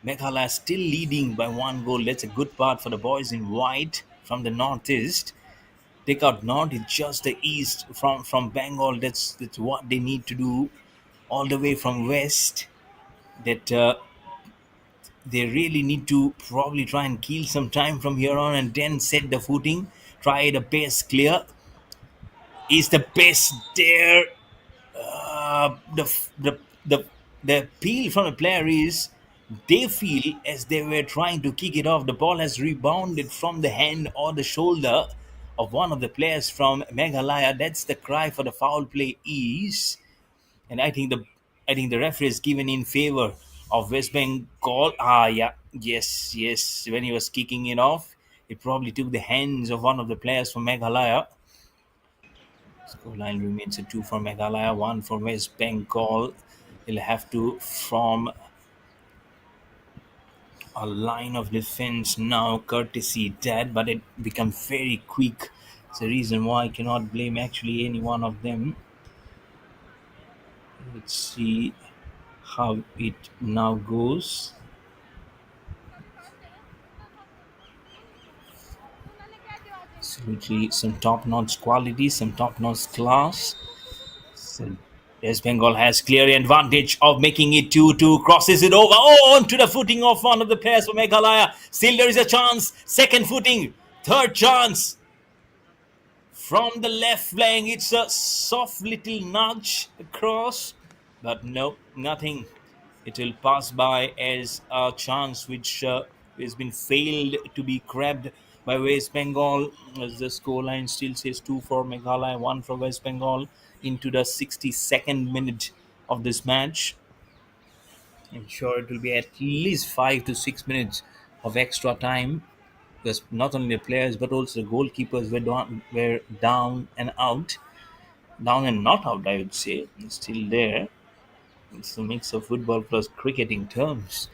A: Meghalaya still leading by one goal. That's a good part for the boys in white from the northeast. Take out north, it's just the east from Bengal. That's what they need to do. All the way from west, that they really need to probably try and kill some time from here on and then set the footing. Try the pace clear. Is the best there? the the appeal from the player is they feel as they were trying to kick it off, the ball has rebounded from the hand or the shoulder of one of the players from Meghalaya. That's the cry for the foul play is, and I think the referee is given in favor of West Bengal. Ah, yeah, yes, yes. When he was kicking it off, it probably took the hands of one of the players from Meghalaya. Scoreline remains a 2 for Meghalaya, 1 for West Bengal. They'll have to form a line of defense now, courtesy that, but it becomes very quick. It's the reason why I cannot blame actually any one of them. Let's see how it now goes. Absolutely, some top-notch quality, some top-notch class. So West Bengal has clear advantage of making it 2-2, crosses it over, onto the footing of one of the players for Meghalaya. Still there is a chance, second footing, third chance. From the left flank, it's a soft little nudge across, but no, nothing. It will pass by as a chance which has been failed to be grabbed by West Bengal. As the scoreline still says 2 for Meghalaya, 1 for West Bengal into the 62nd minute of this match. I'm sure it will be at least 5 to 6 minutes of extra time because not only the players but also the goalkeepers were down and out, down and not out. I would say still there. It's a mix of football plus cricketing terms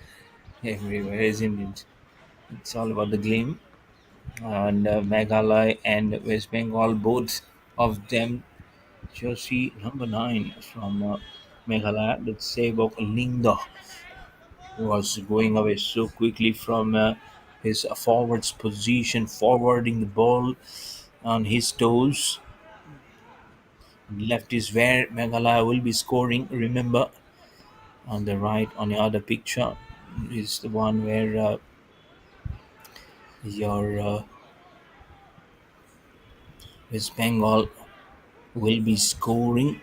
A: everywhere, isn't it? It's all about the game. And Meghalaya and West Bengal, both of them. Jersey number 9 from Meghalaya, let's say about Linda, was going away so quickly from his forwards position, forwarding the ball on his toes. Left is where Meghalaya will be scoring. Remember, on the right, on the other picture, is the one where your West Bengal will be scoring.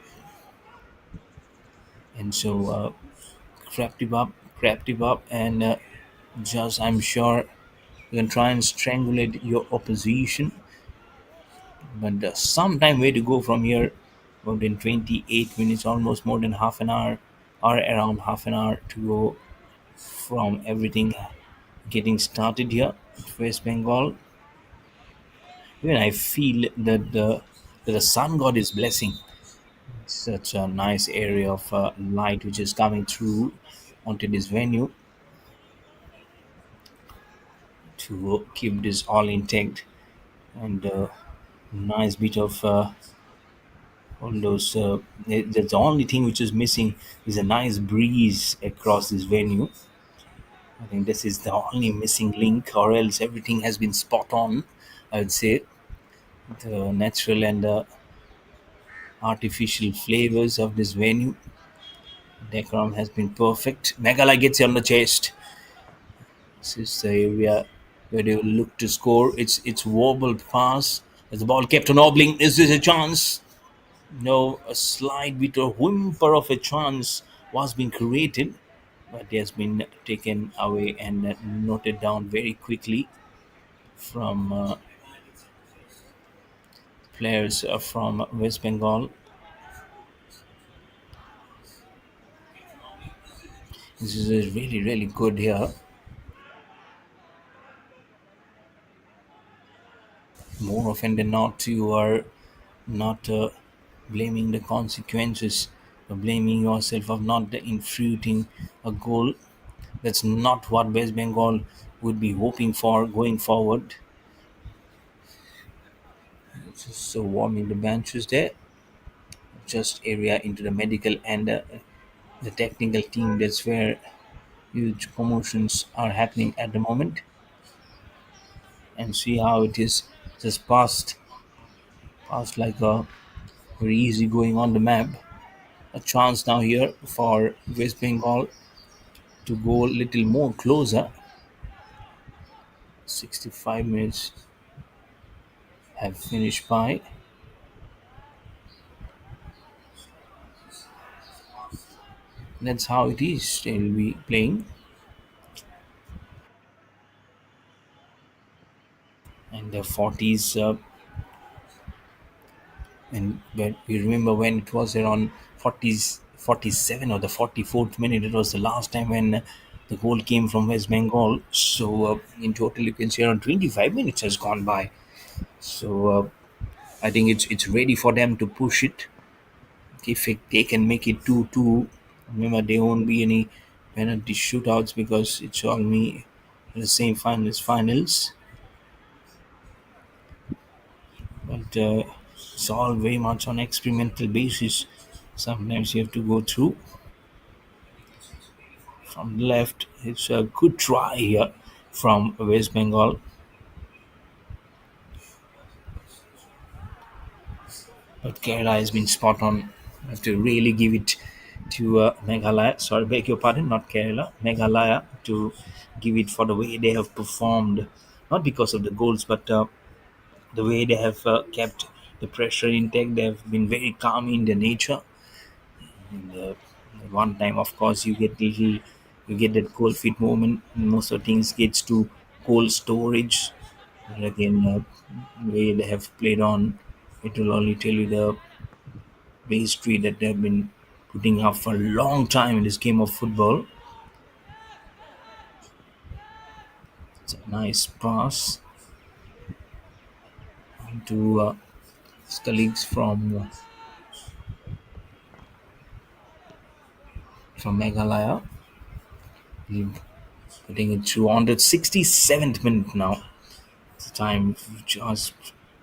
A: And so, crept him up, and just I'm sure you can try and strangulate your opposition. But some time way to go from here, about in 28 minutes, almost more than half an hour, or around half an hour to go from everything getting started here at West Bengal. Even I feel that the sun god is blessing such a nice area of light which is coming through onto this venue to keep this all intact, and nice bit of all those that's the only thing which is missing is a nice breeze across this venue. I think this is the only missing link, or else everything has been spot on. I would say the natural and artificial flavors of this venue, decorum has been perfect. Meghalaya gets on the chest. This is the area where they will look to score. It's wobbled pass as the ball kept on wobbling. Is this a chance? No, a slight bit of whimper of a chance was being created, but it has been taken away and noted down very quickly from players from West Bengal. This is really, really good here. More often than not, you are not blaming the consequences or blaming yourself of not infruiting a goal. That's not what West Bengal would be hoping for going forward. So warming the benches there, just area into the medical and the technical team. That's where huge promotions are happening at the moment, and see how it is just passed like a very easy going on the map. A chance now here for West Bengal to go a little more closer. 65 minutes have finished by. That's how it is. They'll be playing, and the 40s. And when we remember when it was around 40s, 47 or the 44th minute, it was the last time when the goal came from West Bengal. So in total, you can say around 25 minutes has gone by. So I think it's ready for them to push it. If they can make it 2-2, remember there won't be any penalty shootouts because it's all me the same finals. But it's all very much on experimental basis. Sometimes you have to go through from the left. It's a good try here from West Bengal, but Kerala has been spot on. I have to really give it to Meghalaya. Sorry, beg your pardon, not Kerala, Meghalaya, to give it for the way they have performed, not because of the goals, but the way they have kept the pressure intact. They have been very calm in their nature. And one time, of course, you get that cold feet moment. Most of things gets to cold storage. And again, way they have played on, it will only tell you the history that they have been putting up for a long time in this game of football. It's a nice pass to his colleagues from Meghalaya. He's putting it through on the 67th minute now. The time just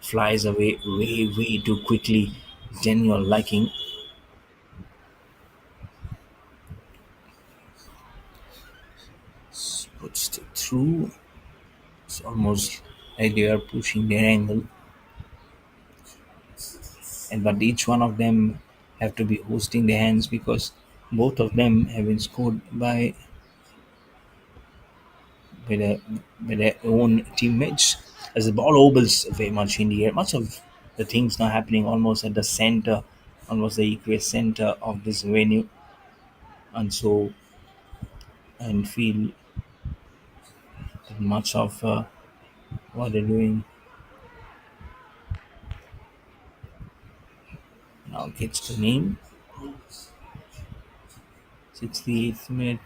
A: flies away way too quickly than your liking. Puts it through. It's almost like they are pushing their angle, and but each one of them have to be hosting their hands because both of them have been scored by their, by their own teammates. As the ball ovals very much in the air, much of the things now happening almost at the center, almost the center of this venue, and so and feel that much of what they're doing now gets the name. 68th minute,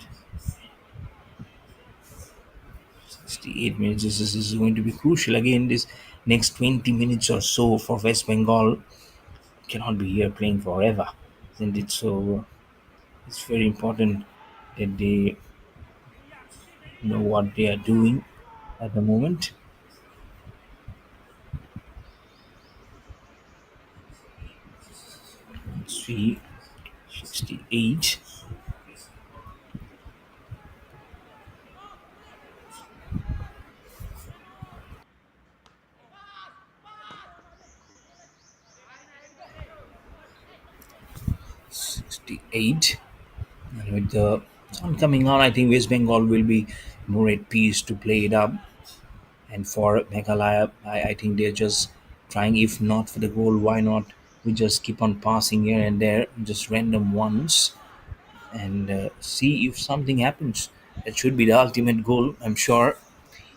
A: 68 minutes. This is going to be crucial again. This next 20 minutes or so for West Bengal cannot be here playing forever, isn't it? So it's very important that they know what they are doing at the moment. Let's see, 68, 68. And with the sun coming on, I think West Bengal will be more at peace to play it up. And for Meghalaya, I think they're just trying, if not for the goal, why not? We just keep on passing here and there, just random ones, and see if something happens. That should be the ultimate goal, I'm sure,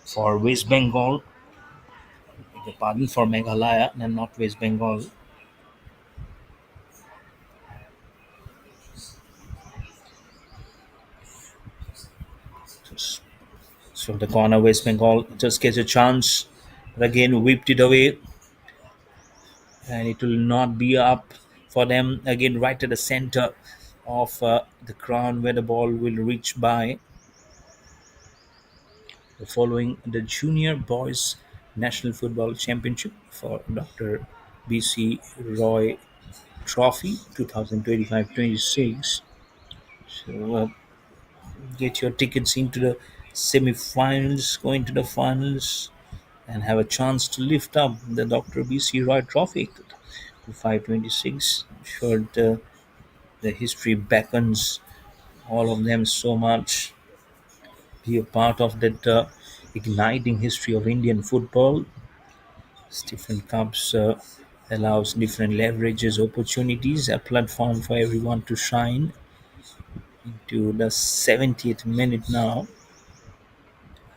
A: for West Bengal. The pardon for Meghalaya and not West Bengal. Just from the corner, West Bengal just gets a chance, but again whipped it away, and it will not be up for them again. Right at the center of the crown where the ball will reach by. Following the Junior Boys National Football Championship for Dr. BC Roy Trophy 2025-26. So get your tickets into the semi-finals, go into the finals, and have a chance to lift up the Dr. BC Roy Trophy to 526. I'm sure the history beckons all of them so much. Be a part of that igniting history of Indian football. Different cups allows different leverages, opportunities, a platform for everyone to shine. To the 70th minute now.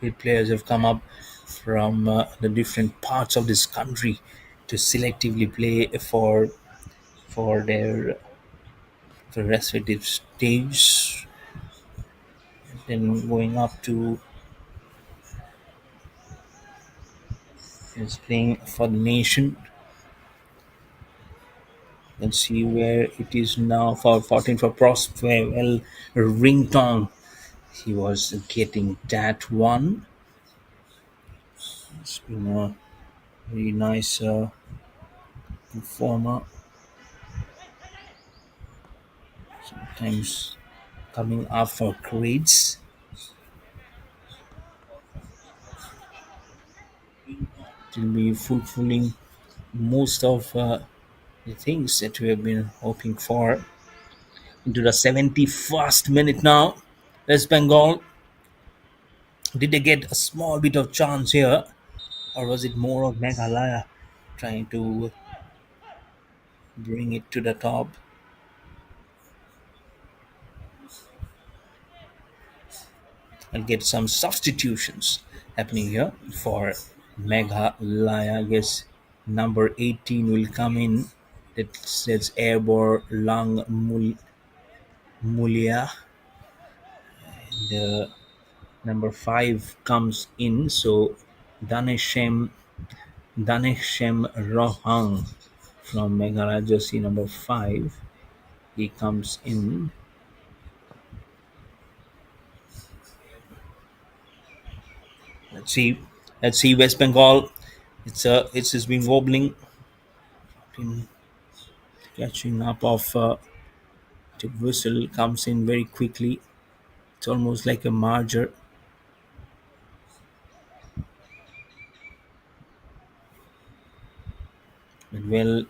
A: Eight players have come up from the different parts of this country to selectively play for their for respective stage, then going up to is playing for the nation. Let's see where it is now for 14 for Prosper. Well, Ringtong, he was getting that one. It's been a very nice performer. Sometimes coming up for grades. It will be fulfilling most of the things that we have been hoping for. Into the 71st minute now. West Bengal, did they get a small bit of chance here, or was it more of Meghalaya trying to bring it to the top and get some substitutions happening here for Meghalaya? I guess number 18 will come in. That says Airbor Lang Mulia. The number 5 comes in. So Daneshem Rohang from Meghalaya jersey number 5. He comes in. Let's see. Let's see West Bengal. It's just been wobbling, been catching up of the whistle comes in very quickly. It's almost like a merger, but well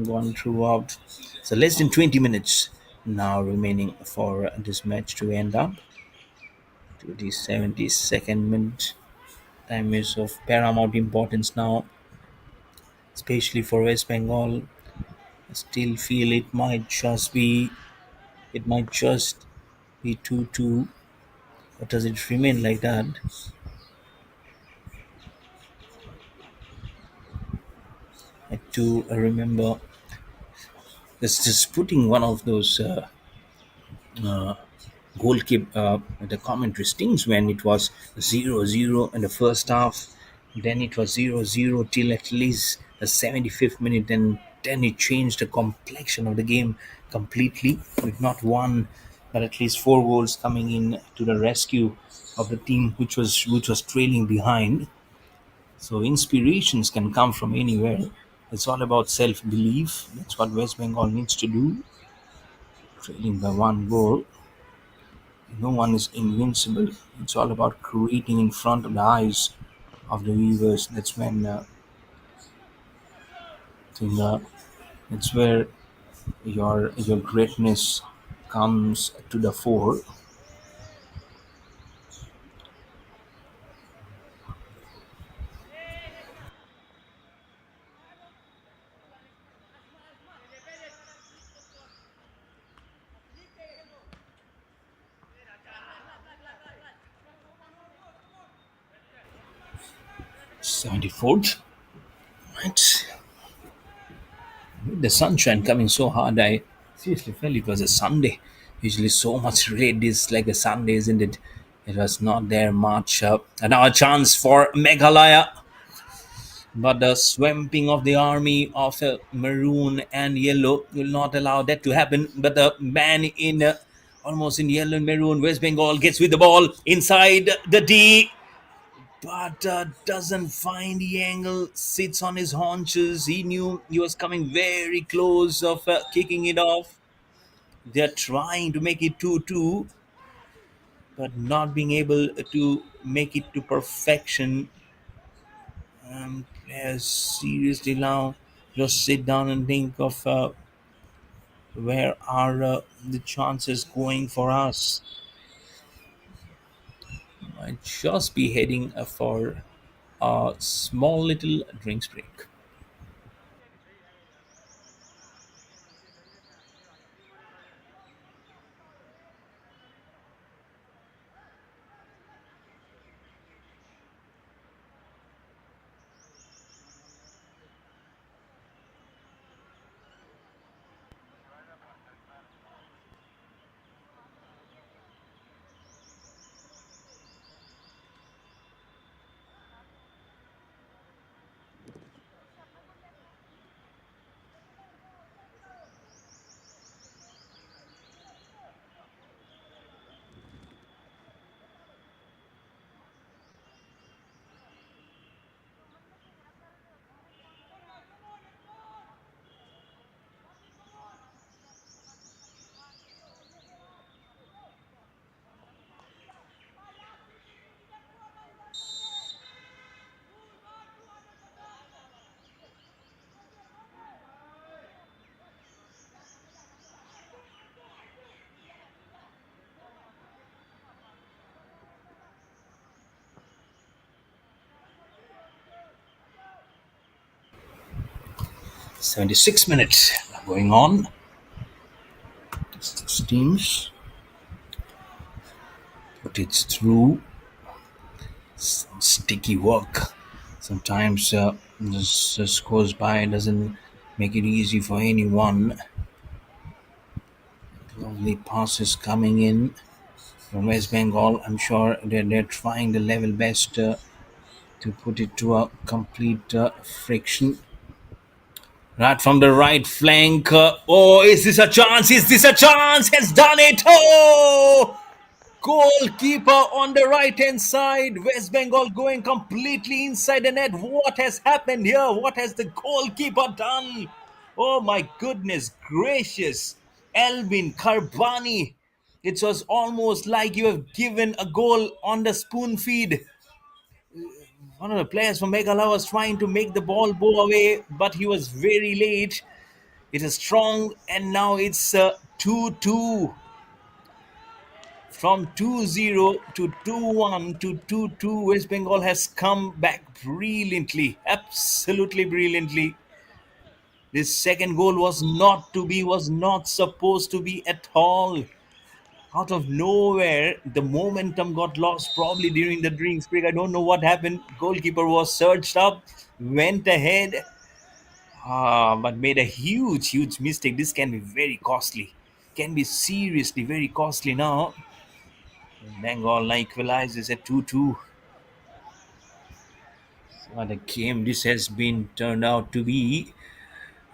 A: gone throughout. So less than 20 minutes now remaining for this match to end up. To the 72nd minute, time is of paramount importance now, especially for West Bengal. I still feel it might just be 2-2. Or does it remain like that? I do remember just putting one of those goalkeeper the commentary stings when it was 0-0 in the first half, then it was 0-0 till at least the 75th minute, and then it changed the complexion of the game completely, with not one but at least four goals coming in to the rescue of the team which was trailing behind. So inspirations can come from anywhere. It's all about self-belief. That's what West Bengal needs to do. Trailing by one goal, no one is invincible. It's all about creating in front of the eyes of the viewers. That's when think, that's where your greatness comes to the fore. 74th, right? With the sunshine coming so hard, I seriously felt it was a Sunday. Usually, so much red is like a Sunday, isn't it? It was not there much. And now a chance for Meghalaya. But the swamping of the army of maroon and yellow will not allow that to happen. But the man in almost in yellow and maroon, West Bengal, gets with the ball inside the D, but doesn't find the angle, sits on his haunches. He knew he was coming very close of kicking it off. They're trying to make it 2-2, but not being able to make it to perfection. Players seriously now just sit down and think of where are the chances going for us. Might just be heading for a small little drinks break. 76 minutes going on. Steams, but it's through sticky work. Sometimes this goes by doesn't make it easy for anyone. Lovely passes coming in from West Bengal. I'm sure they're trying the level best to put it to a complete friction. Right from the right flank. Oh, is this a chance? Is this a chance? Has done it. Oh! Goalkeeper on the right hand side. West Bengal going completely inside the net. What has happened here? What has the goalkeeper done? Oh my goodness gracious. Alvin Karbani. It was almost like you have given a goal on the spoon feed. One of the players from Meghalaya was trying to make the ball go away, but he was very late. It is strong, and now it's 2-2. From 2-0 to 2-1 to 2-2, West Bengal has come back brilliantly, absolutely brilliantly. This second goal was not supposed to be at all. Out of nowhere, the momentum got lost probably during the drinks break. I don't know what happened. Goalkeeper was surged up, went ahead, but made a huge mistake. This can be very costly. Can be seriously very costly now. Bengal now equalizes at 2-2. What a game this has been turned out to be.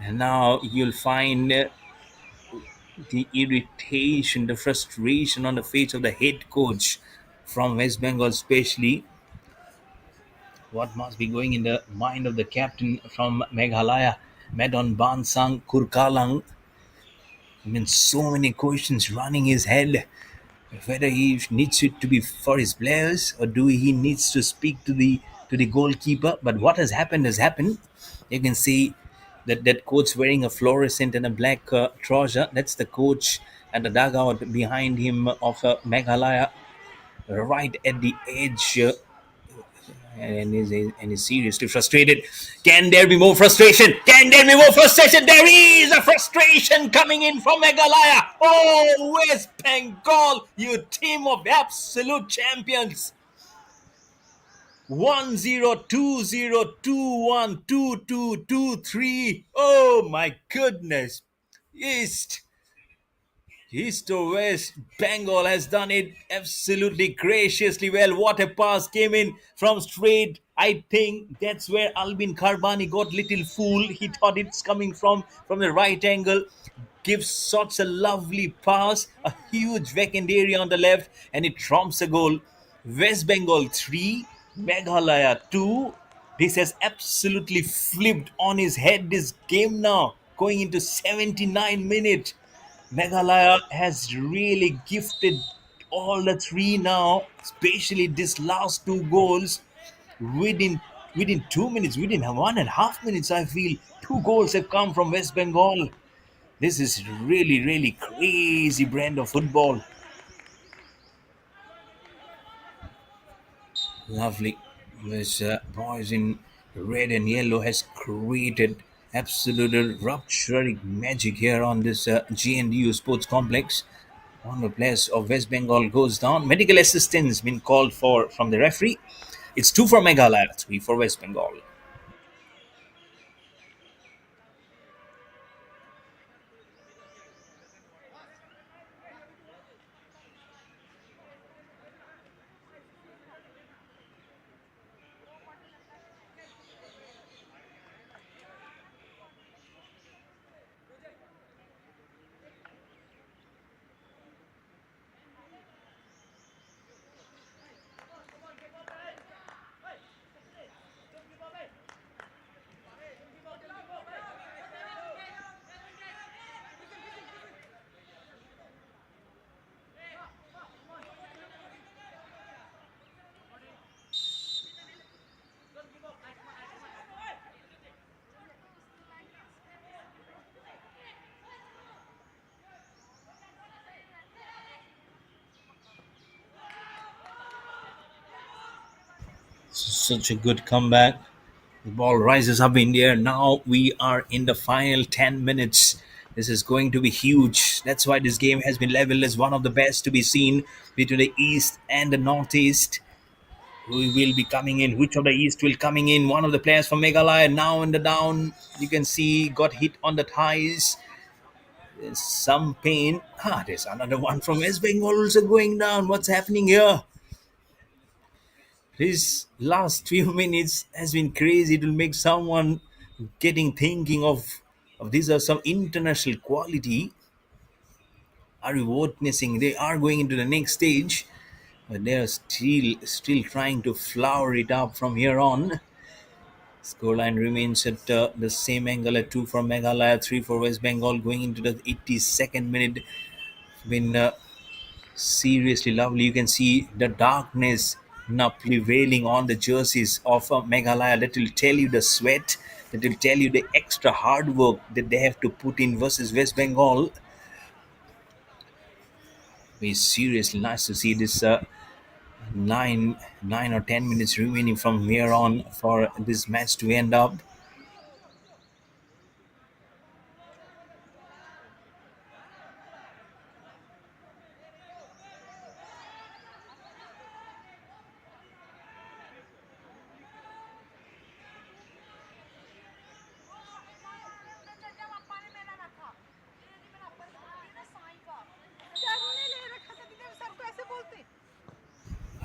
A: And now you'll find the irritation, the frustration on the face of the head coach from West Bengal, especially. What must be going in the mind of the captain from Meghalaya, Medon Bansang Kurkalang? I mean, so many questions running his head. Whether he needs it to be for his players or do he needs to speak to the goalkeeper. But what has happened has happened. You can see that coach wearing a fluorescent and a black trouser. That's the coach and the dugout behind him of Meghalaya, right at the edge. And is seriously frustrated. Can there be more frustration? Can there be more frustration? There is a frustration coming in from Meghalaya. Oh, West Bengal, you team of absolute champions. 1-0, 2-0, 2-1, 2-2, 2-3. Oh my goodness. East East to West, Bengal has done it absolutely graciously well. What a pass came in from straight. I think that's where Albin Karbani got little fool. He thought it's coming from the right angle. Gives such a lovely pass, a huge vacant area on the left, and it trumps a goal. West Bengal 3, Meghalaya 2. This has absolutely flipped on his head this game now, going into 79 minutes. Meghalaya has really gifted all the three now, especially this last two goals within within 2 minutes, within 1.5 minutes. I feel two goals have come from West Bengal. This is really crazy brand of football. Lovely. This boys in red and yellow has created absolute rupturing magic here on this GNDU sports complex. One of the players of West Bengal goes down. Medical assistance been called for from the referee. It's two for Meghalaya, three for West Bengal. Such a good comeback. The ball rises up in the air. Now we are in the final 10 minutes. This is going to be huge. That's why this game has been leveled as one of the best to be seen between the East and the Northeast. Who will be coming in? Which of the East will coming in? One of the players from Meghalaya now in the down. You can see got hit on the thighs. There's some pain. There's another one from West Bengal also going down. What's happening here? His last few minutes has been crazy. It will make someone getting thinking of these are some international quality. Are you witnessing? They are going into the next stage, but they are still trying to flower it up from here on. Scoreline remains at the same angle at 2 for Meghalaya, 3 for West Bengal, going into the 82nd minute. Been seriously lovely. You can see the darkness now prevailing on the jerseys of Meghalaya. That will tell you the sweat, that will tell you the extra hard work that they have to put in versus West Bengal. It's seriously nice to see this nine or 10 minutes remaining from here on for this match to end up.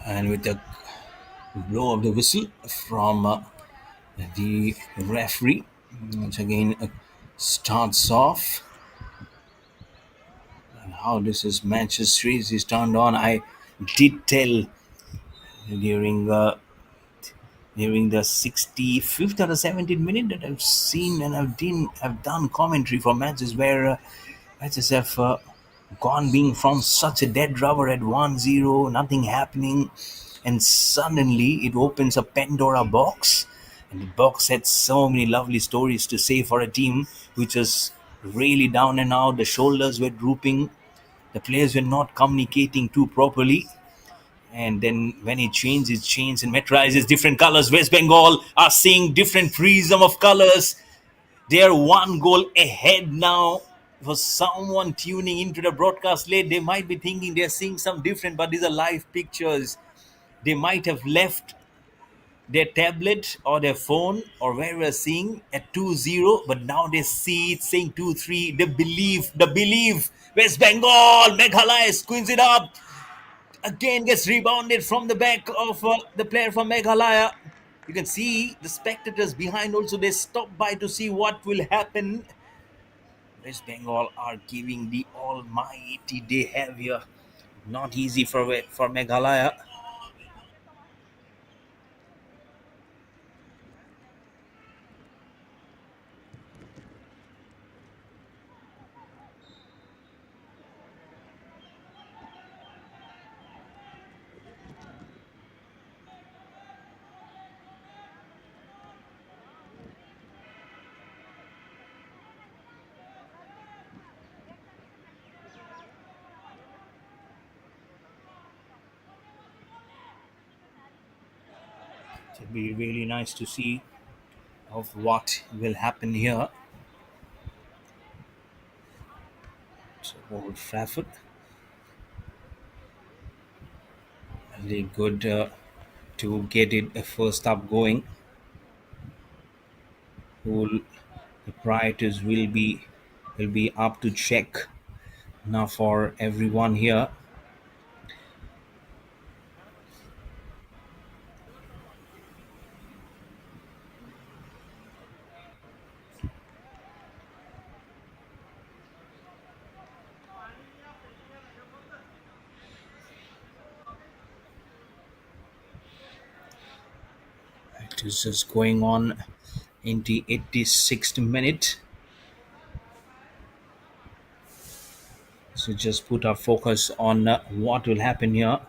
A: And with the blow of the whistle from the referee, which again starts off. And how this is matches series is turned on. I did tell during during the 65th or the 17th minute that I've seen and I've done commentary for matches where matches have gone being from such a dead rubber at 1-0, nothing happening, and suddenly it opens a Pandora box, and the box had so many lovely stories to say for a team which was really down and out. The shoulders were drooping, the players were not communicating too properly. And then when it changes and meteorizes different colors. West Bengal are seeing different prism of colors. They are one goal ahead now. For someone tuning into the broadcast late, they might be thinking they're seeing some different, but these are live pictures. They might have left their tablet or their phone or where we're seeing at 2-0, but now they see it saying 2-3. They believe. West Bengal, Meghalaya squeeze it up. Again gets rebounded from the back of the player from Meghalaya. You can see the spectators behind also, they stop by to see what will happen. West Bengal are giving the almighty they have here. Not easy for Meghalaya. It'll be really nice to see of what will happen here. So Old Trafford, really good to get it first up going. Who the priorities will be up to check now for everyone here. It is just going on in the 86th minute. So just put our focus on what will happen here.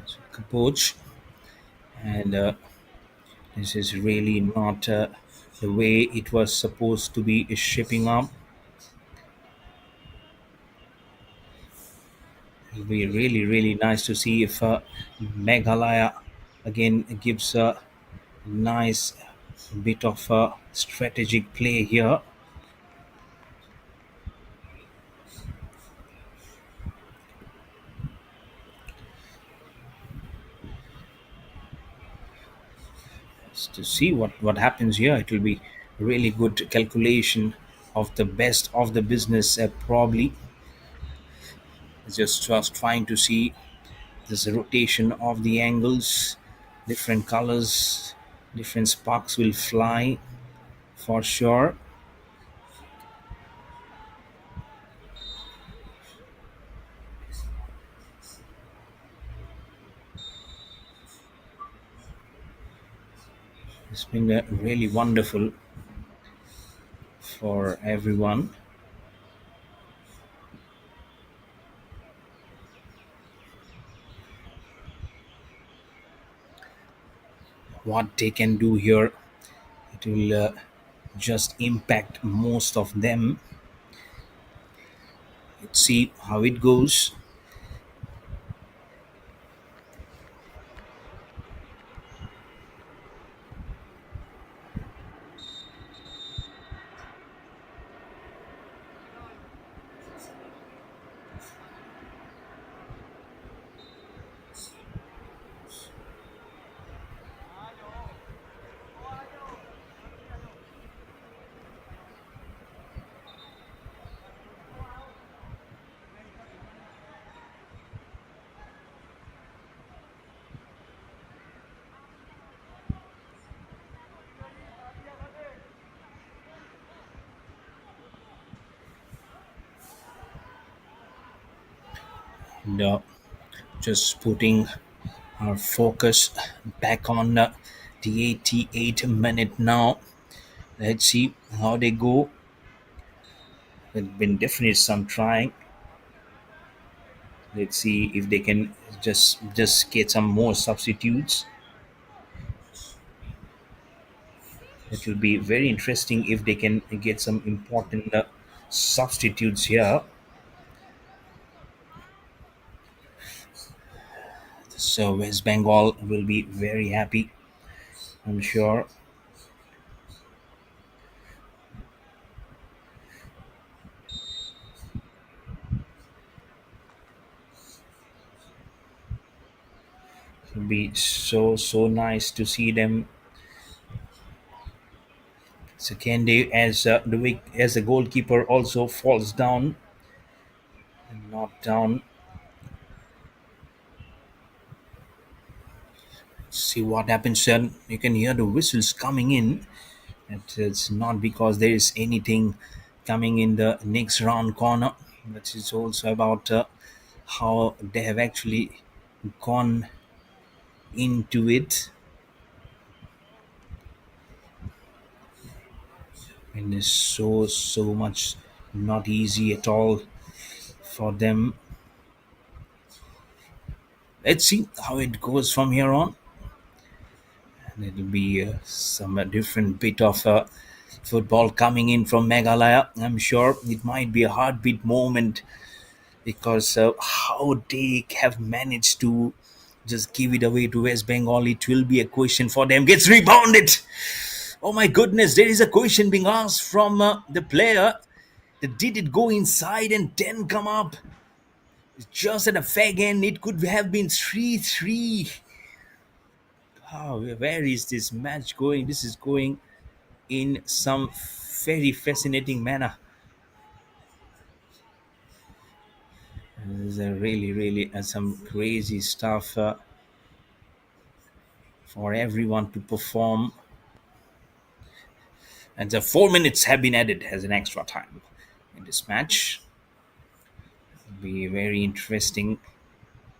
A: So coach, and this is really not the way it was supposed to be shaping up. It'll be really, really nice to see if Meghalaya again gives a nice bit of a strategic play here. To see what happens here. It will be really good calculation of the best of the business. Probably just trying to see this rotation of the angles, different colors, different sparks will fly for sure. It's been really wonderful for everyone. What they can do here, it will just impact most of them. Let's see how it goes. And just putting our focus back on the 88 minute now. Let's see how they go. There's been definitely some trying. Let's see if they can just get some more substitutes. It will be very interesting if they can get some important substitutes here. So West Bengal will be very happy, I'm sure. It will be so nice to see them. Second, as the goalkeeper also falls down and knocked down. See what happens. Then you can hear the whistles coming in. It's not because there is anything coming in the next round corner, but it's also about how they have actually gone into it. And it's so much not easy at all for them. Let's see how it goes from here on. And it'll be some different bit of football coming in from Meghalaya. I'm sure it might be a heartbeat moment because how they have managed to just give it away to West Bengal. It will be a question for them. Gets rebounded. Oh my goodness, there is a question being asked from the player. That did it go inside and then come up? Just at a fag end, it could have been 3-3. Oh, where is this match going? This is going in some very fascinating manner. This is really some crazy stuff for everyone to perform. And the 4 minutes have been added as an extra time in this match. It'll be very interesting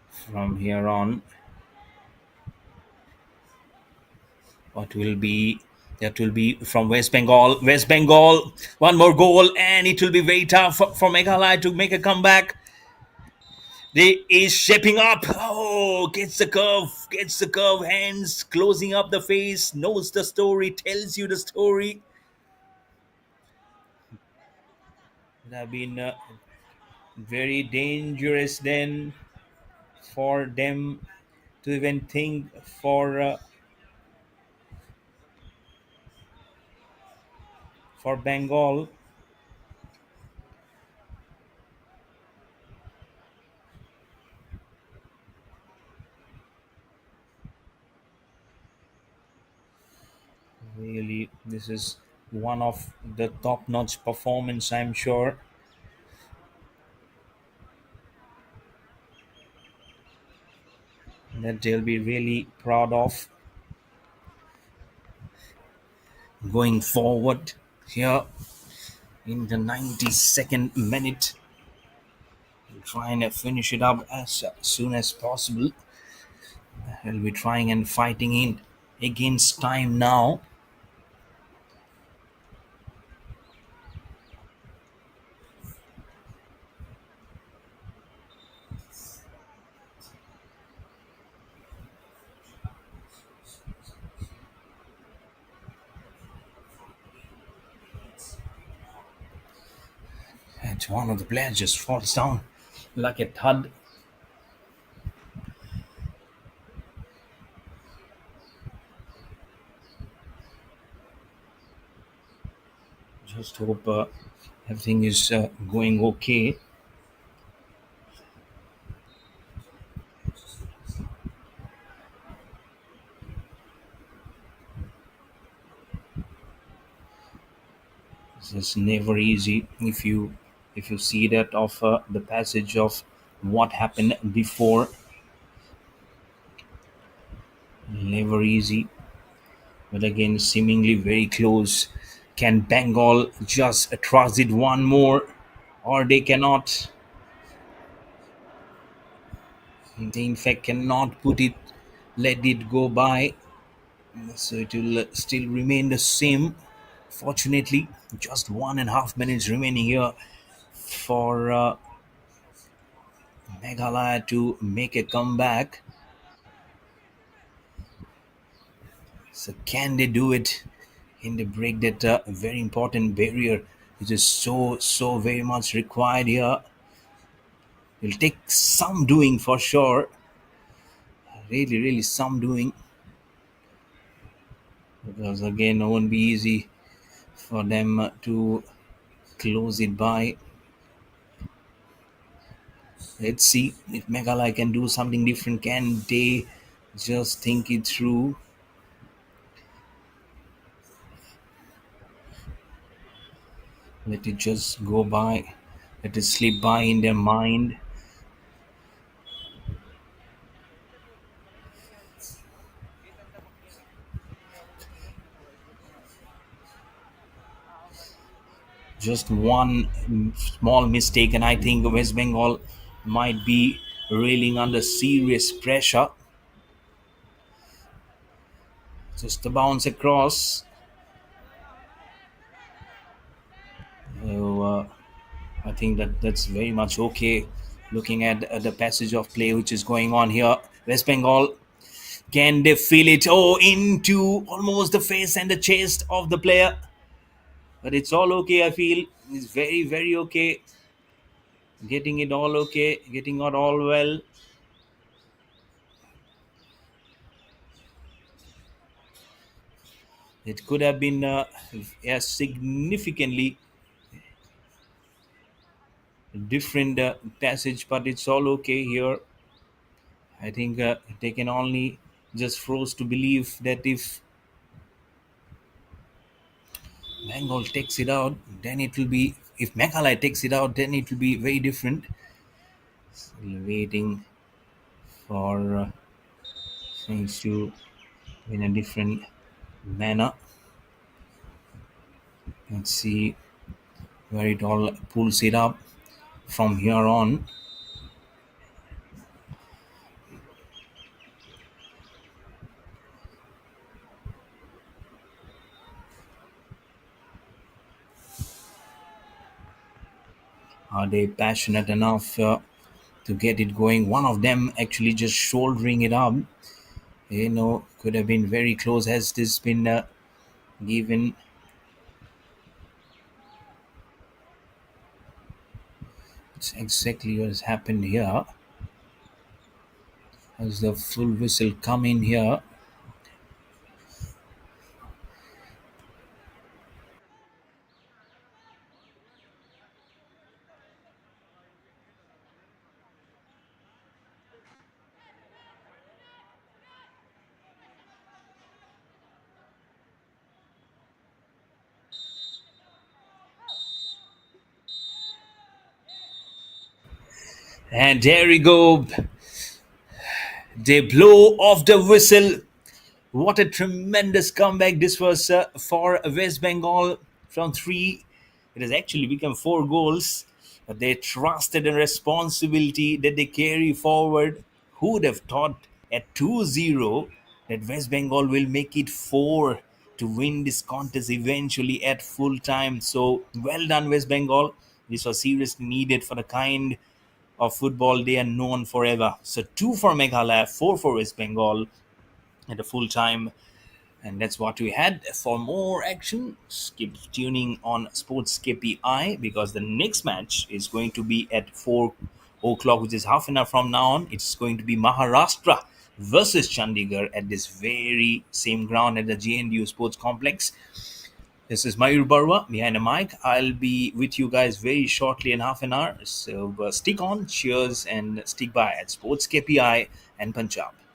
A: from here on. What will be that will be from West Bengal. West Bengal, one more goal, and it will be very tough for Meghalaya to make a comeback. They is shaping up. Oh, gets the curve, hands closing up the face, knows the story, tells you the story. It have been very dangerous then for them to even think for Bengal. Really, this is one of the top-notch performance, I'm sure, that they'll be really proud of going forward here in the 92nd minute. Trying to finish it up as soon as possible. We'll be trying and fighting in against time now. And one of the players just falls down like a thud. Just hope everything is going okay. This is never easy if you see that of the passage of what happened before. Never easy, but again seemingly very close. Can Bengal just trust it one more, or they cannot? They in fact cannot let it go by. So it will still remain the same. Fortunately, just 1.5 minutes remaining here for Meghalaya to make a comeback. So can they do it? Can they break that very important barrier, which is so very much required here? It'll take some doing for sure. Really some doing, because again, it won't be easy for them to close it by. Let's see if Meghalaya can do something different. Can they just think it through? Let it just go by. Let it slip by in their mind. Just one small mistake, and I think West Bengal might be reeling under serious pressure. Just a bounce across. So, I think that's very much okay. Looking at the passage of play which is going on here, West Bengal, can they feel it? Oh, into almost the face and the chest of the player. But it's all okay, I feel. It's very okay. Getting it all okay. Getting it all well. It could have been a significantly different passage, but it's all okay here. I think they can only just froze to believe that if Bengal takes it out, then it will be. If Meghalaya takes it out, then it will be very different. Still waiting for things to in a different manner. Let's see where it all pulls it up from here on. Are they passionate enough to get it going? One of them actually just shouldering it up. Could have been very close. Has this been given? It's exactly what has happened here. as the full whistle come in here. And there we go. They blow off the whistle. What a tremendous comeback this was for West Bengal from three. It has actually become 4 goals. But they trusted and responsibility that they carry forward. Who would have thought at 2-0 that West Bengal will make it 4 to win this contest eventually at full time? So well done, West Bengal. This was seriously needed for the kind of football they are known forever. So 2 for Meghalaya, 4 for West Bengal at a full time. And that's what we had. For more action, keep tuning on Sports KPI because the next match is going to be at 4 o'clock, which is half an hour from now on. It's going to be Maharashtra versus Chandigarh at this very same ground at the JNU Sports Complex. This is Mayur Barwa behind the mic. I'll be with you guys very shortly in half an hour. So stick on, cheers, and stick by at Sports KPI and Punjab.